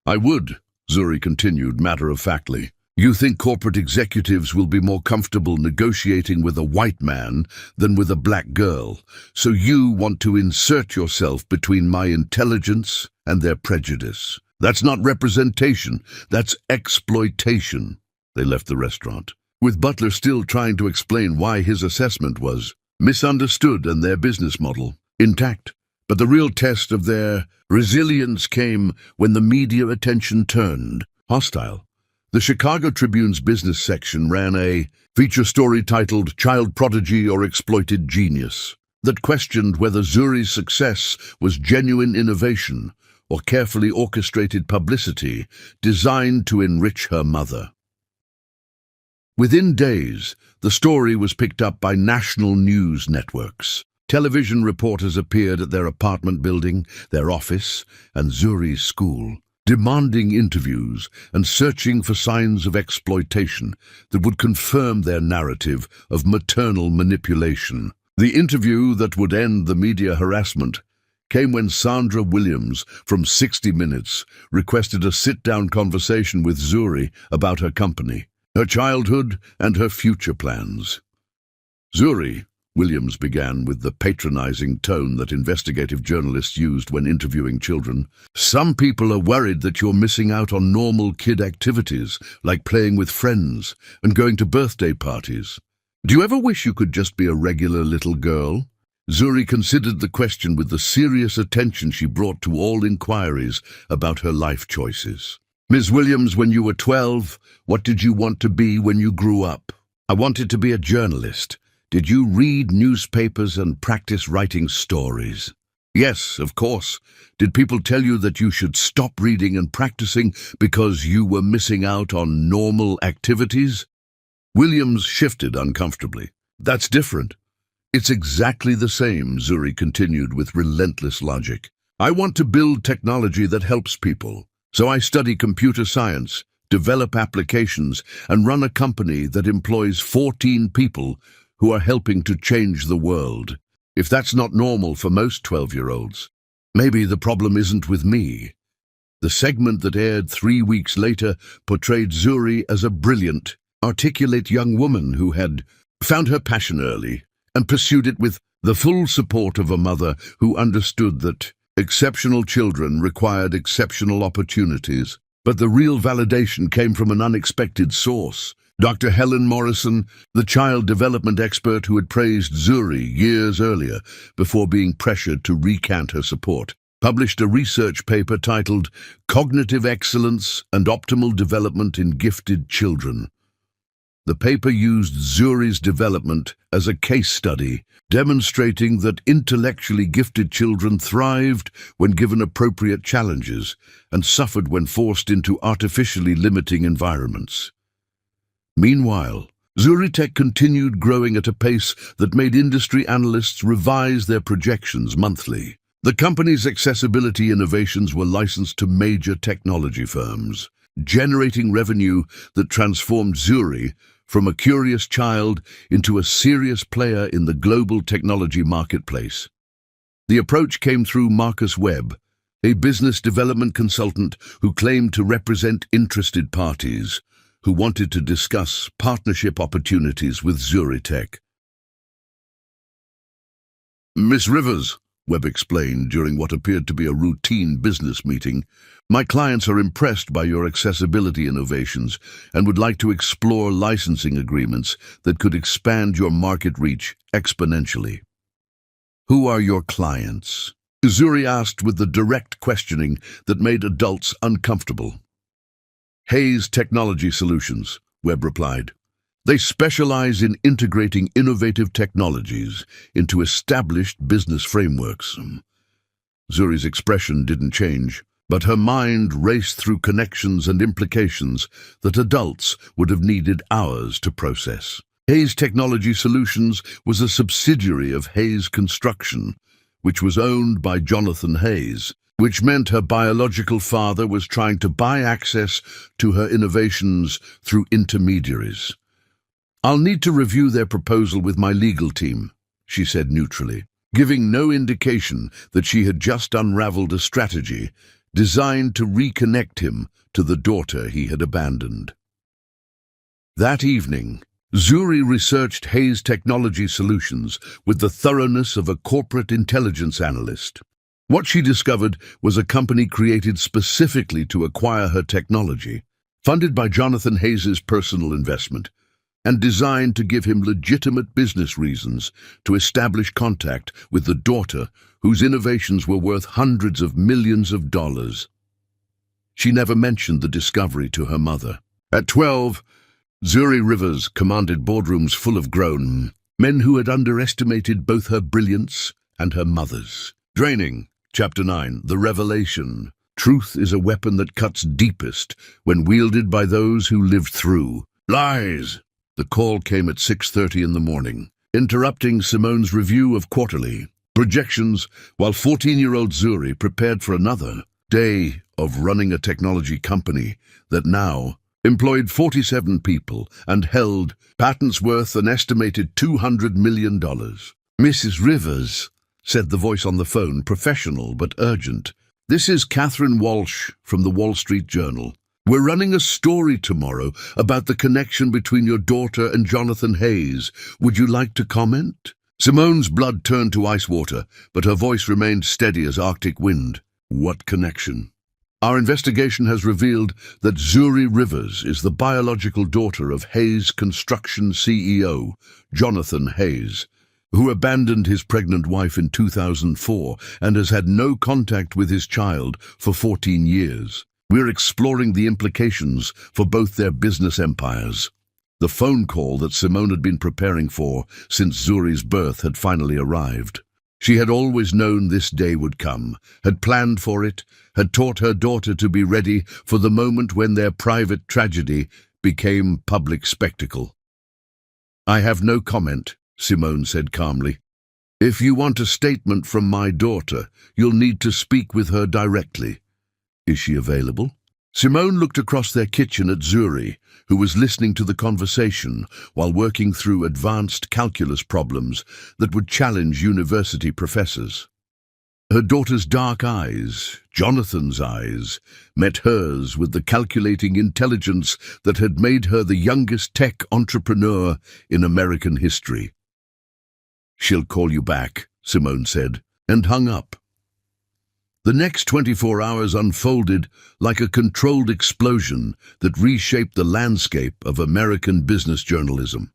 "I would," Zuri continued matter-of-factly. "You think corporate executives will be more comfortable negotiating with a white man than with a black girl, so you want to insert yourself between my intelligence and their prejudice. That's not representation, that's exploitation." They left the restaurant, with Butler still trying to explain why his assessment was misunderstood and their business model intact. But the real test of their resilience came when the media attention turned hostile. The Chicago Tribune's business section ran a feature story titled "Child Prodigy or Exploited Genius" that questioned whether Zuri's success was genuine innovation or carefully orchestrated publicity designed to enrich her mother. Within days, the story was picked up by national news networks. Television reporters appeared at their apartment building, their office, and Zuri's school, demanding interviews and searching for signs of exploitation that would confirm their narrative of maternal manipulation. The interview that would end the media harassment came when Sandra Williams from 60 Minutes requested a sit-down conversation with Zuri about her company, her childhood, and her future plans. "Zuri," Williams began with the patronizing tone that investigative journalists used when interviewing children, "some people are worried that you're missing out on normal kid activities, like playing with friends and going to birthday parties. Do you ever wish you could just be a regular little girl?" Zuri considered the question with the serious attention she brought to all inquiries about her life choices. "Ms. Williams, when you were 12, what did you want to be when you grew up?" "I wanted to be a journalist." "Did you read newspapers and practice writing stories?" "Yes, of course." "Did people tell you that you should stop reading and practicing because you were missing out on normal activities?" Williams shifted uncomfortably. "That's different." "It's exactly the same," Zuri continued with relentless logic. "I want to build technology that helps people. So I study computer science, develop applications, and run a company that employs 14 people who are helping to change the world. If that's not normal for most 12-year-olds, maybe the problem isn't with me." The segment that aired 3 weeks later portrayed Zuri as a brilliant, articulate young woman who had found her passion early and pursued it with the full support of a mother who understood that exceptional children required exceptional opportunities. But the real validation came from an unexpected source. Dr. Helen Morrison, the child development expert who had praised Zuri years earlier before being pressured to recant her support, published a research paper titled "Cognitive Excellence and Optimal Development in Gifted Children." The paper used Zuri's development as a case study, demonstrating that intellectually gifted children thrived when given appropriate challenges and suffered when forced into artificially limiting environments. Meanwhile, Zuritech continued growing at a pace that made industry analysts revise their projections monthly. The company's accessibility innovations were licensed to major technology firms, generating revenue that transformed Zuri from a curious child into a serious player in the global technology marketplace. The approach came through Marcus Webb, a business development consultant who claimed to represent interested parties who wanted to discuss partnership opportunities with Zuritech. "Miss Rivers," Webb explained during what appeared to be a routine business meeting, "my clients are impressed by your accessibility innovations and would like to explore licensing agreements that could expand your market reach exponentially." "Who are your clients?" Zuri asked with the direct questioning that made adults uncomfortable. "Hayes Technology Solutions," Webb replied. "They specialize in integrating innovative technologies into established business frameworks." Zuri's expression didn't change, but her mind raced through connections and implications that adults would have needed hours to process. Hayes Technology Solutions was a subsidiary of Hayes Construction, which was owned by Jonathan Hayes, which meant her biological father was trying to buy access to her innovations through intermediaries. "I'll need to review their proposal with my legal team," she said neutrally, giving no indication that she had just unraveled a strategy designed to reconnect him to the daughter he had abandoned. That evening, Zuri researched Hayes Technology Solutions with the thoroughness of a corporate intelligence analyst. What she discovered was a company created specifically to acquire her technology, funded by Jonathan Hayes's personal investment, and designed to give him legitimate business reasons to establish contact with the daughter whose innovations were worth hundreds of millions of dollars. She never mentioned the discovery to her mother. At 12, Zuri Rivers commanded boardrooms full of grown men who had underestimated both her brilliance and her mother's. Draining. Chapter 9. The Revelation. Truth is a weapon that cuts deepest when wielded by those who lived through lies. The call came at 6:30 in the morning, interrupting Simone's review of quarterly projections while 14-year-old Zuri prepared for another day of running a technology company that now employed 47 people and held patents worth an estimated $200 million. "Mrs. Rivers," said the voice on the phone, professional but urgent. "This is Catherine Walsh from the Wall Street Journal. We're running a story tomorrow about the connection between your daughter and Jonathan Hayes. Would you like to comment?" Simone's blood turned to ice water, but her voice remained steady as Arctic wind. "What connection?" "Our investigation has revealed that Zuri Rivers is the biological daughter of Hayes Construction CEO, Jonathan Hayes, who abandoned his pregnant wife in 2004 and has had no contact with his child for 14 years. We're exploring the implications for both their business empires." The phone call that Simone had been preparing for since Zuri's birth had finally arrived. She had always known this day would come, had planned for it, had taught her daughter to be ready for the moment when their private tragedy became public spectacle. "I have no comment," Simone said calmly. "If you want a statement from my daughter, you'll need to speak with her directly. Is she available?" Simone looked across their kitchen at Zuri, who was listening to the conversation while working through advanced calculus problems that would challenge university professors. Her daughter's dark eyes, Jonathan's eyes, met hers with the calculating intelligence that had made her the youngest tech entrepreneur in American history. "She'll call you back," Simone said, and hung up. The next 24 hours unfolded like a controlled explosion that reshaped the landscape of American business journalism.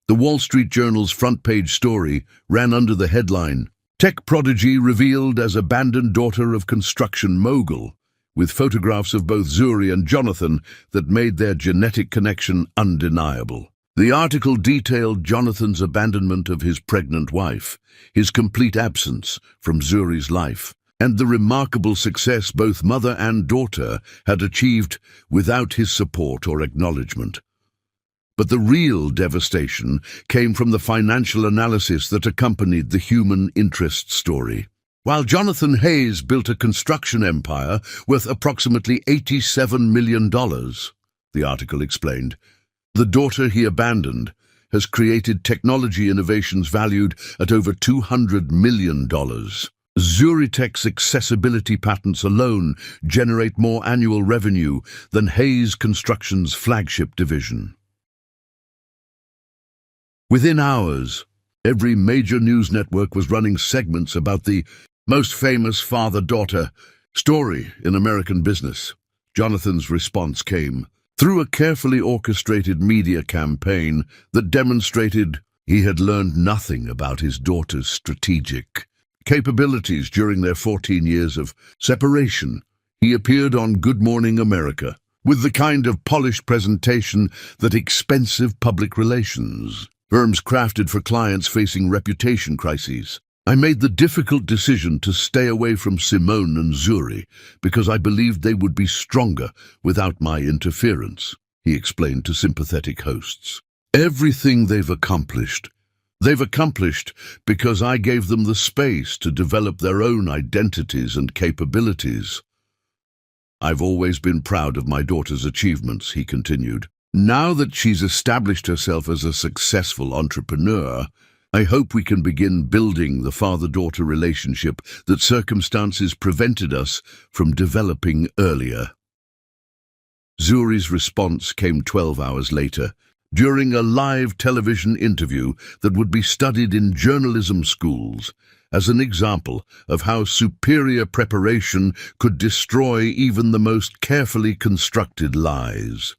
The Wall Street Journal's front-page story ran under the headline, "Tech Prodigy Revealed as Abandoned Daughter of Construction Mogul," with photographs of both Zuri and Jonathan that made their genetic connection undeniable. The article detailed Jonathan's abandonment of his pregnant wife, his complete absence from Zuri's life, and the remarkable success both mother and daughter had achieved without his support or acknowledgement. But the real devastation came from the financial analysis that accompanied the human interest story. While Jonathan Hayes built a construction empire worth approximately $87 million, the article explained, the daughter he abandoned has created technology innovations valued at over $200 million. Zuritech's accessibility patents alone generate more annual revenue than Hayes Construction's flagship division. Within hours, every major news network was running segments about the most famous father-daughter story in American business. Jonathan's response came through a carefully orchestrated media campaign that demonstrated he had learned nothing about his daughter's strategic capabilities during their 14 years of separation. He appeared on Good Morning America with the kind of polished presentation that expensive public relations firms crafted for clients facing reputation crises. "I made the difficult decision to stay away from Simone and Zuri because I believed they would be stronger without my interference," he explained to sympathetic hosts. "Everything they've accomplished because I gave them the space to develop their own identities and capabilities. I've always been proud of my daughter's achievements," he continued. "Now that she's established herself as a successful entrepreneur, I hope we can begin building the father-daughter relationship that circumstances prevented us from developing earlier." Zuri's response came 12 hours later, during a live television interview that would be studied in journalism schools as an example of how superior preparation could destroy even the most carefully constructed lies.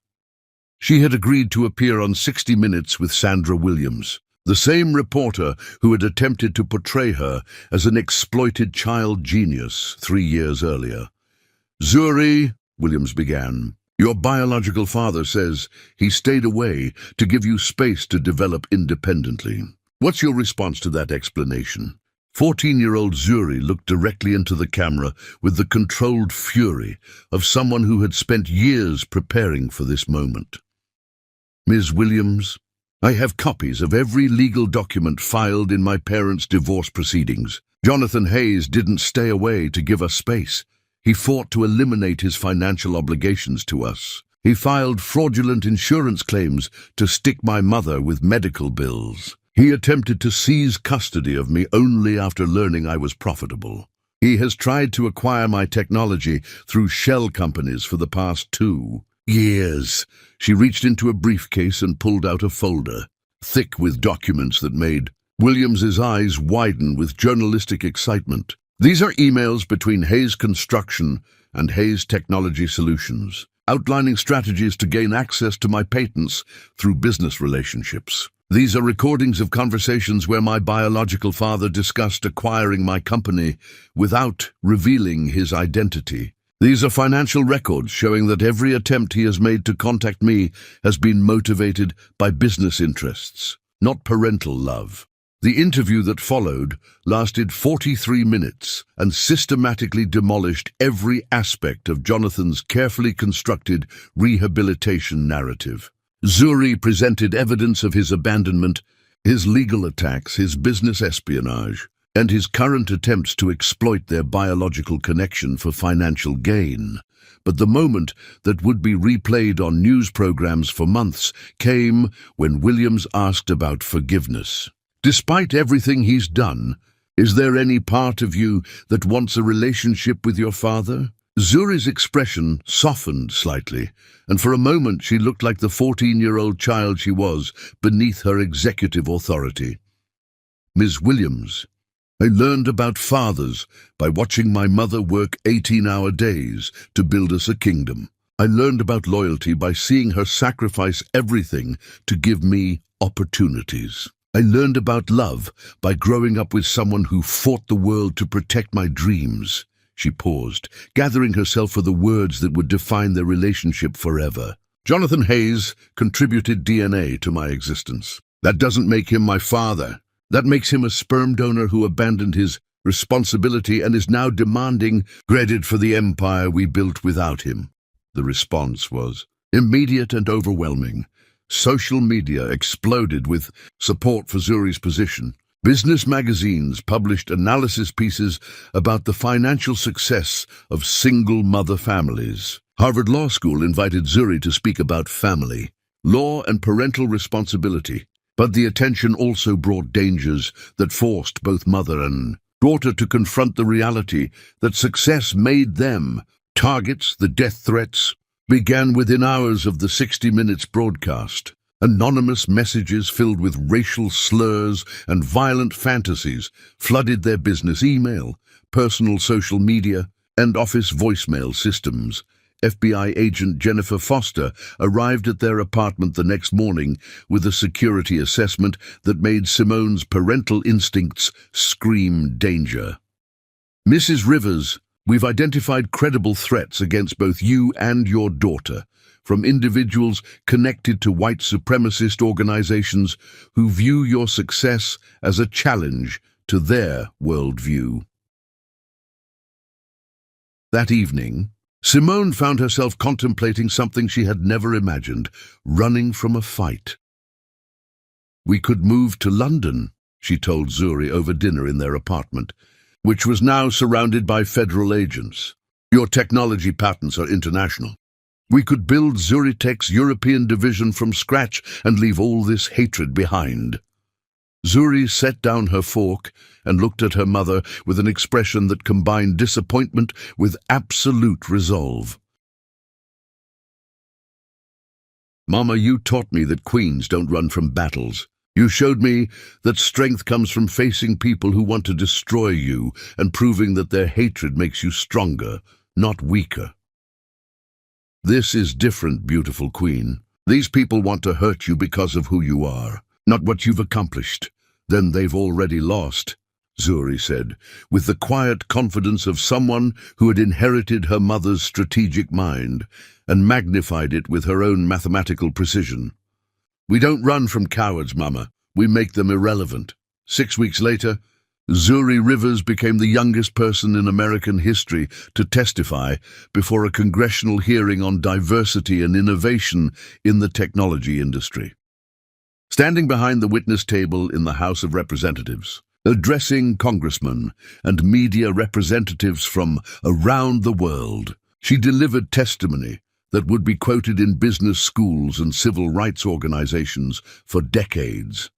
She had agreed to appear on 60 Minutes with Sandra Williams, the same reporter who had attempted to portray her as an exploited child genius 3 years earlier. "Zuri," Williams began, "your biological father says he stayed away to give you space to develop independently. What's your response to that explanation?" 14-year-old Zuri looked directly into the camera with the controlled fury of someone who had spent years preparing for this moment. "Ms. Williams, I have copies of every legal document filed in my parents' divorce proceedings. Jonathan Hayes didn't stay away to give us space. He fought to eliminate his financial obligations to us. He filed fraudulent insurance claims to stick my mother with medical bills. He attempted to seize custody of me only after learning I was profitable. He has tried to acquire my technology through shell companies for the past 2 years. She reached into a briefcase and pulled out a folder, thick with documents that made Williams's eyes widen with journalistic excitement. These are emails between Hayes Construction and Hayes Technology Solutions, outlining strategies to gain access to my patents through business relationships. These are recordings of conversations where my biological father discussed acquiring my company without revealing his identity. These are financial records showing that every attempt he has made to contact me has been motivated by business interests, not parental love. The interview that followed lasted 43 minutes and systematically demolished every aspect of Jonathan's carefully constructed rehabilitation narrative. Zuri presented evidence of his abandonment, his legal attacks, his business espionage, and his current attempts to exploit their biological connection for financial gain. But the moment that would be replayed on news programs for months came when Williams asked about forgiveness. "Despite everything he's done, is there any part of you that wants a relationship with your father?" Zuri's expression softened slightly, and for a moment she looked like the 14-year-old child she was beneath her executive authority. "Ms. Williams, I learned about fathers by watching my mother work 18-hour days to build us a kingdom. I learned about loyalty by seeing her sacrifice everything to give me opportunities. I learned about love by growing up with someone who fought the world to protect my dreams." She paused, gathering herself for the words that would define their relationship forever. "Jonathan Hayes contributed DNA to my existence. That doesn't make him my father. That makes him a sperm donor who abandoned his responsibility and is now demanding credit for the empire we built without him." The response was immediate and overwhelming. Social media exploded with support for Zuri's position. Business magazines published analysis pieces about the financial success of single-mother families. Harvard Law School invited Zuri to speak about family, law, and parental responsibility. But the attention also brought dangers that forced both mother and daughter to confront the reality that success made them. Targets, the death threats, began within hours of the 60 Minutes broadcast. Anonymous messages filled with racial slurs and violent fantasies flooded their business email, personal social media, and office voicemail systems. FBI agent Jennifer Foster arrived at their apartment the next morning with a security assessment that made Simone's parental instincts scream danger. "Mrs. Rivers, we've identified credible threats against both you and your daughter, from individuals connected to white supremacist organizations who view your success as a challenge to their worldview." That evening, Simone found herself contemplating something she had never imagined, running from a fight. "We could move to London," she told Zuri over dinner in their apartment, which was now surrounded by federal agents. "Your technology patents are international. We could build Zuritech's European division from scratch and leave all this hatred behind." Zuri set down her fork and looked at her mother with an expression that combined disappointment with absolute resolve. "Mama, you taught me that queens don't run from battles. You showed me that strength comes from facing people who want to destroy you and proving that their hatred makes you stronger, not weaker." "This is different, beautiful queen. These people want to hurt you because of who you are, not what you've accomplished. Then they've already lost, Zuri said, with the quiet confidence of someone who had inherited her mother's strategic mind and magnified it with her own mathematical precision. We don't run from cowards, Mama. We make them irrelevant. 6 weeks later, Zuri Rivers became the youngest person in American history to testify before a congressional hearing on diversity and innovation in the technology industry. Standing behind the witness table in the House of Representatives, addressing congressmen and media representatives from around the world, she delivered testimony that would be quoted in business schools and civil rights organizations for decades.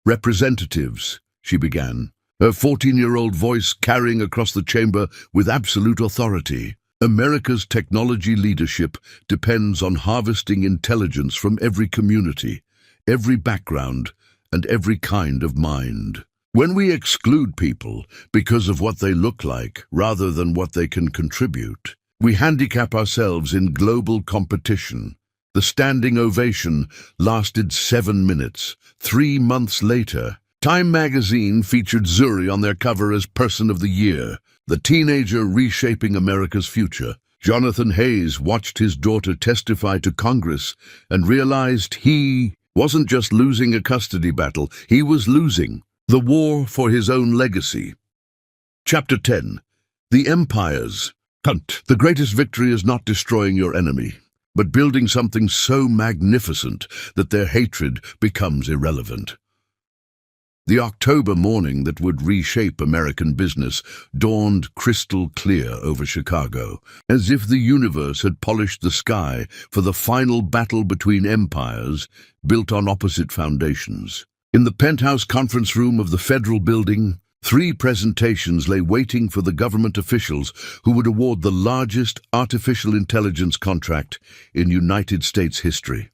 Representatives, she began, her 14-year-old voice carrying across the chamber with absolute authority. America's technology leadership depends on harvesting intelligence from every community, every background, and every kind of mind. When we exclude people because of what they look like rather than what they can contribute, we handicap ourselves in global competition. The standing ovation lasted 7 minutes. 3 months later, Time magazine featured Zuri on their cover as Person of the Year, the teenager reshaping America's future. Jonathan Hayes watched his daughter testify to Congress and realized he wasn't just losing a custody battle, he was losing the war for his own legacy. Chapter 10. The Empires. Hunt. The greatest victory is not destroying your enemy, but building something so magnificent that their hatred becomes irrelevant. The October morning that would reshape American business dawned crystal clear over Chicago, as if the universe had polished the sky for the final battle between empires built on opposite foundations. In the penthouse conference room of the Federal Building, 3 presentations lay waiting for the government officials who would award the largest artificial intelligence contract in United States history.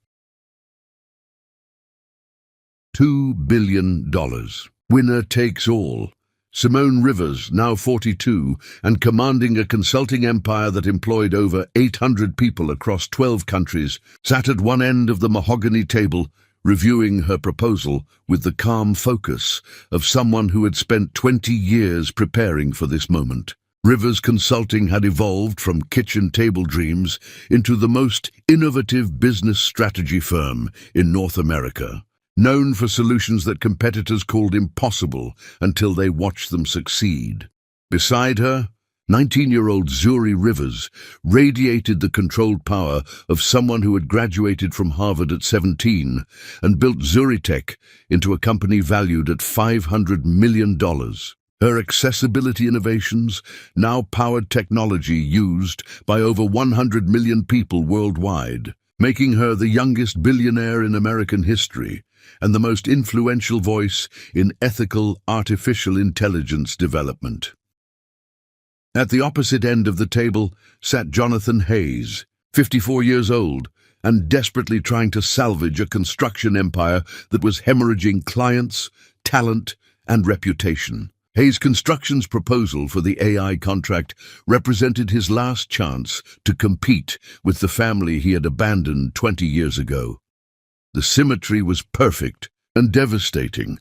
$2 billion. Winner takes all. Simone Rivers, now 42, and commanding a consulting empire that employed over 800 people across 12 countries, sat at one end of the mahogany table, reviewing her proposal with the calm focus of someone who had spent 20 years preparing for this moment. Rivers Consulting had evolved from kitchen table dreams into the most innovative business strategy firm in North America, known for solutions that competitors called impossible until they watched them succeed. Beside her, 19-year-old Zuri Rivers radiated the controlled power of someone who had graduated from Harvard at 17 and built ZuriTech into a company valued at $500 million. Her accessibility innovations now powered technology used by over 100 million people worldwide, making her the youngest billionaire in American history and the most influential voice in ethical artificial intelligence development. At the opposite end of the table sat Jonathan Hayes, 54 years old, and desperately trying to salvage a construction empire that was hemorrhaging clients, talent, and reputation. Hayes Construction's proposal for the AI contract represented his last chance to compete with the family he had abandoned 20 years ago. The symmetry was perfect and devastating.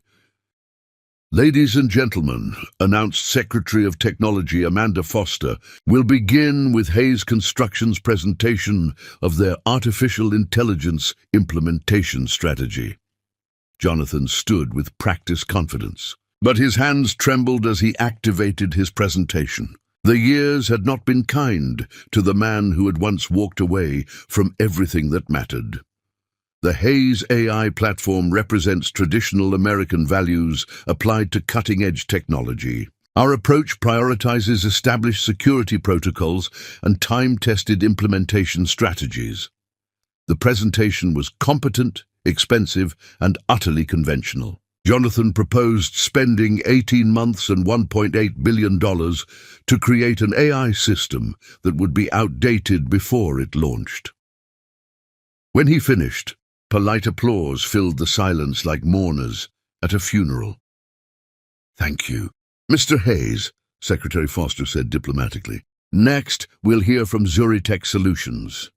"Ladies and gentlemen," announced Secretary of Technology Amanda Foster, "will begin with Hayes Construction's presentation of their artificial intelligence implementation strategy." Jonathan stood with practiced confidence, but his hands trembled as he activated his presentation. The years had not been kind to the man who had once walked away from everything that mattered. The Hayes AI platform represents traditional American values applied to cutting-edge technology. Our approach prioritizes established security protocols and time-tested implementation strategies. The presentation was competent, expensive, and utterly conventional. Jonathan proposed spending 18 months and $1.8 billion to create an AI system that would be outdated before it launched. When he finished, polite applause filled the silence like mourners at a funeral. "Thank you, Mr. Hayes," Secretary Foster said diplomatically. "Next, we'll hear from ZuriTech Solutions."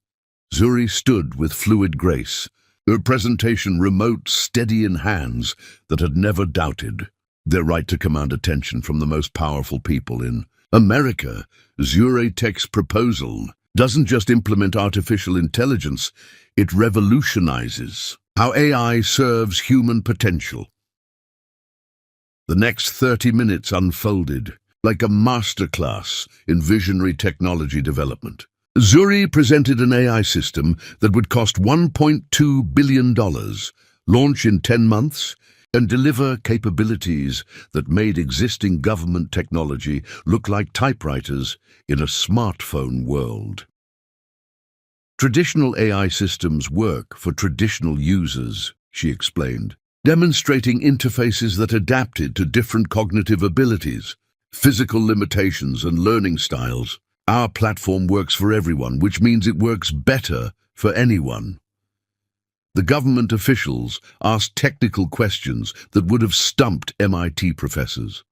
Zuri stood with fluid grace, her presentation remote, steady in hands that had never doubted their right to command attention from the most powerful people in America. Zuri Tech's proposal doesn't just implement artificial intelligence, it revolutionizes how AI serves human potential. The next 30 minutes unfolded like a masterclass in visionary technology development. Zuri presented an AI system that would cost $1.2 billion, launch in 10 months, and deliver capabilities that made existing government technology look like typewriters in a smartphone world. Traditional AI systems work for traditional users, she explained, demonstrating interfaces that adapted to different cognitive abilities, physical limitations, and learning styles. Our platform works for everyone, which means it works better for anyone. The government officials asked technical questions that would have stumped MIT professors.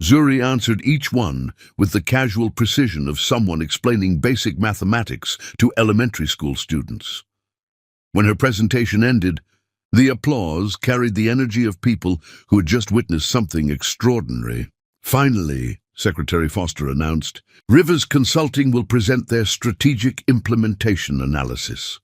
Zuri answered each one with the casual precision of someone explaining basic mathematics to elementary school students. When her presentation ended, the applause carried the energy of people who had just witnessed something extraordinary. Finally, Secretary Foster announced, Rivers Consulting will present their strategic implementation analysis.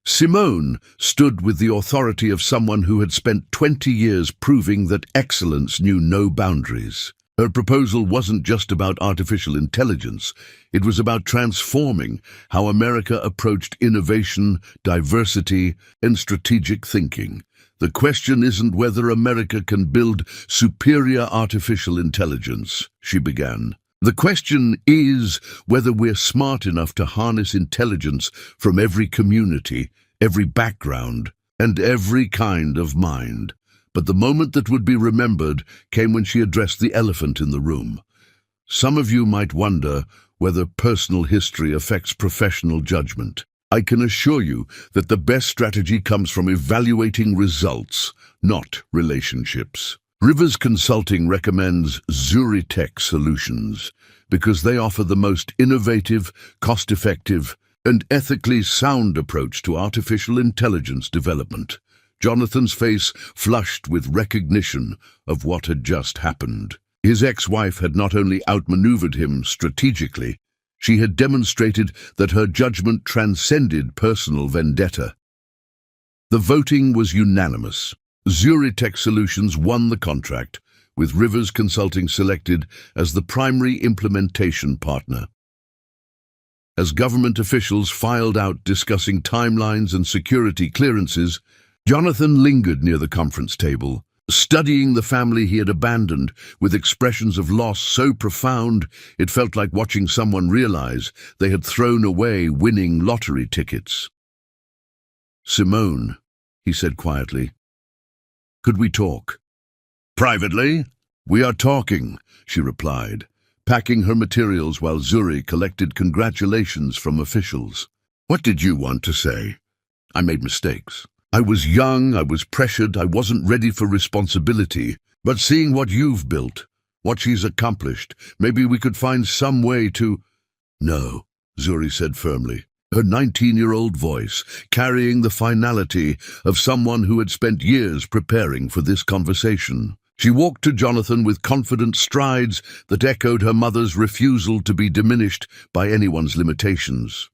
Simone stood with the authority of someone who had spent 20 years proving that excellence knew no boundaries. Her proposal wasn't just about artificial intelligence, it was about transforming how America approached innovation, diversity, and strategic thinking. The question isn't whether America can build superior artificial intelligence, she began. The question is whether we're smart enough to harness intelligence from every community, every background, and every kind of mind. But the moment that would be remembered came when she addressed the elephant in the room. Some of you might wonder whether personal history affects professional judgment. I can assure you that the best strategy comes from evaluating results, not relationships. Rivers Consulting recommends Zuri Tech solutions because they offer the most innovative, cost-effective, and ethically sound approach to artificial intelligence development. Jonathan's face flushed with recognition of what had just happened. His ex-wife had not only outmaneuvered him strategically, she had demonstrated that her judgment transcended personal vendetta. The voting was unanimous. Zuri Tech Solutions won the contract, with Rivers Consulting selected as the primary implementation partner. As government officials filed out discussing timelines and security clearances, Jonathan lingered near the conference table, studying the family he had abandoned with expressions of loss so profound it felt like watching someone realize they had thrown away winning lottery tickets. "Simone," he said quietly, "could we talk?" "Privately?" "We are talking," she replied, packing her materials while Zuri collected congratulations from officials. "What did you want to say?" "I made mistakes. I was young, I was pressured, I wasn't ready for responsibility. But seeing what you've built, what she's accomplished, maybe we could find some way to—" "No," Zuri said firmly, her 19-year-old voice carrying the finality of someone who had spent years preparing for this conversation. She walked to Jonathan with confident strides that echoed her mother's refusal to be diminished by anyone's limitations.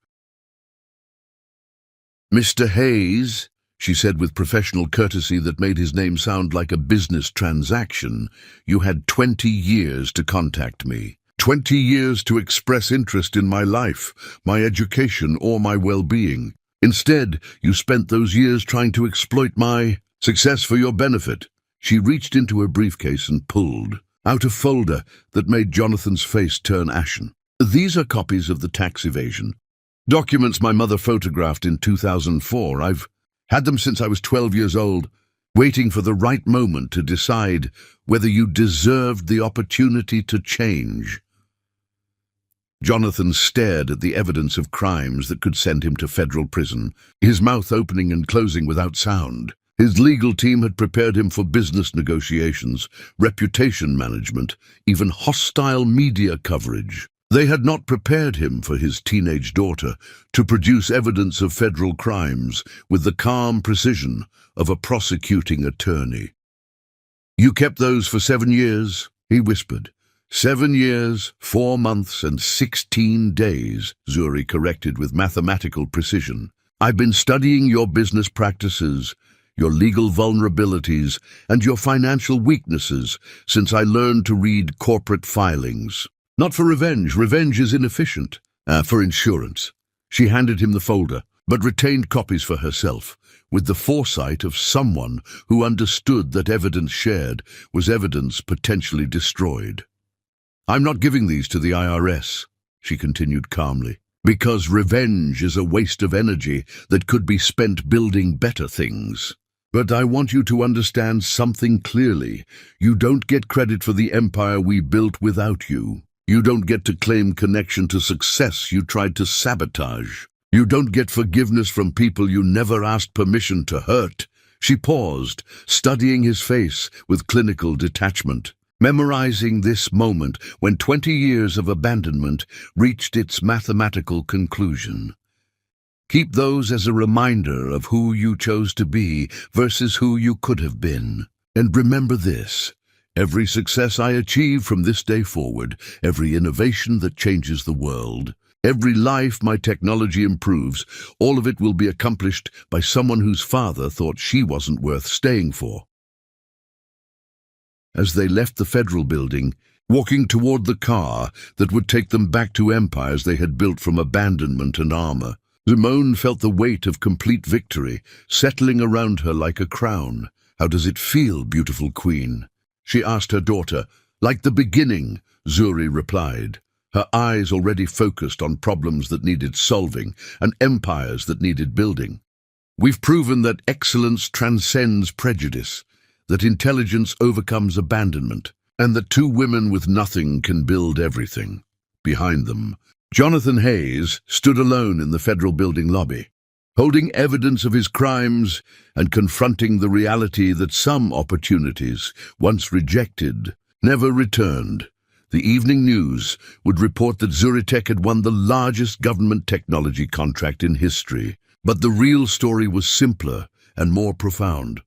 "Mr. Hayes," she said with professional courtesy that made his name sound like a business transaction, "you had 20 years to contact me. 20 years to express interest in my life, my education, or my well-being. Instead, you spent those years trying to exploit my success for your benefit." She reached into her briefcase and pulled out a folder that made Jonathan's face turn ashen. "These are copies of the tax evasion documents my mother photographed in 2004. I've had them since I was 12 years old, waiting for the right moment to decide whether you deserved the opportunity to change." Jonathan stared at the evidence of crimes that could send him to federal prison, his mouth opening and closing without sound. His legal team had prepared him for business negotiations, reputation management, even hostile media coverage. They had not prepared him for his teenage daughter to produce evidence of federal crimes with the calm precision of a prosecuting attorney. "You kept those for 7 years?" he whispered. 7 years, 4 months, and 16 days, Zuri corrected with mathematical precision. "I've been studying your business practices, your legal vulnerabilities, and your financial weaknesses since I learned to read corporate filings. Not for revenge. Revenge is inefficient. For insurance." She handed him the folder, but retained copies for herself, with the foresight of someone who understood that evidence shared was evidence potentially destroyed. "I'm not giving these to the IRS," she continued calmly, "because revenge is a waste of energy that could be spent building better things. But I want you to understand something clearly. You don't get credit for the empire we built without you. You don't get to claim connection to success you tried to sabotage. You don't get forgiveness from people you never asked permission to hurt." She paused, studying his face with clinical detachment, memorizing this moment when 20 years of abandonment reached its mathematical conclusion. Keep those as a reminder of who you chose to be versus who you could have been. And remember this: every success I achieve from this day forward, every innovation that changes the world, every life my technology improves, all of it will be accomplished by someone whose father thought she wasn't worth staying for. As they left the federal building, walking toward the car that would take them back to empires they had built from abandonment and armor, Simone felt the weight of complete victory settling around her like a crown. "How does it feel, beautiful queen?" she asked her daughter. "Like the beginning," Zuri replied, her eyes already focused on problems that needed solving and empires that needed building. "We've proven that excellence transcends prejudice, that intelligence overcomes abandonment, and that two women with nothing can build everything." Behind them, Jonathan Hayes stood alone in the federal building lobby, holding evidence of his crimes and confronting the reality that some opportunities, once rejected, never returned. The evening news would report that Zuritech had won the largest government technology contract in history. But the real story was simpler and more profound.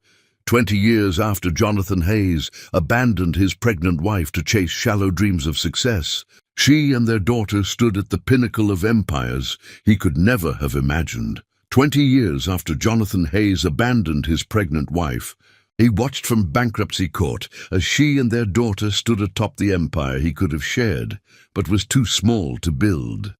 20 years after Jonathan Hayes abandoned his pregnant wife to chase shallow dreams of success, she and their daughter stood at the pinnacle of empires he could never have imagined. 20 years after Jonathan Hayes abandoned his pregnant wife, he watched from bankruptcy court as she and their daughter stood atop the empire he could have shared, but was too small to build.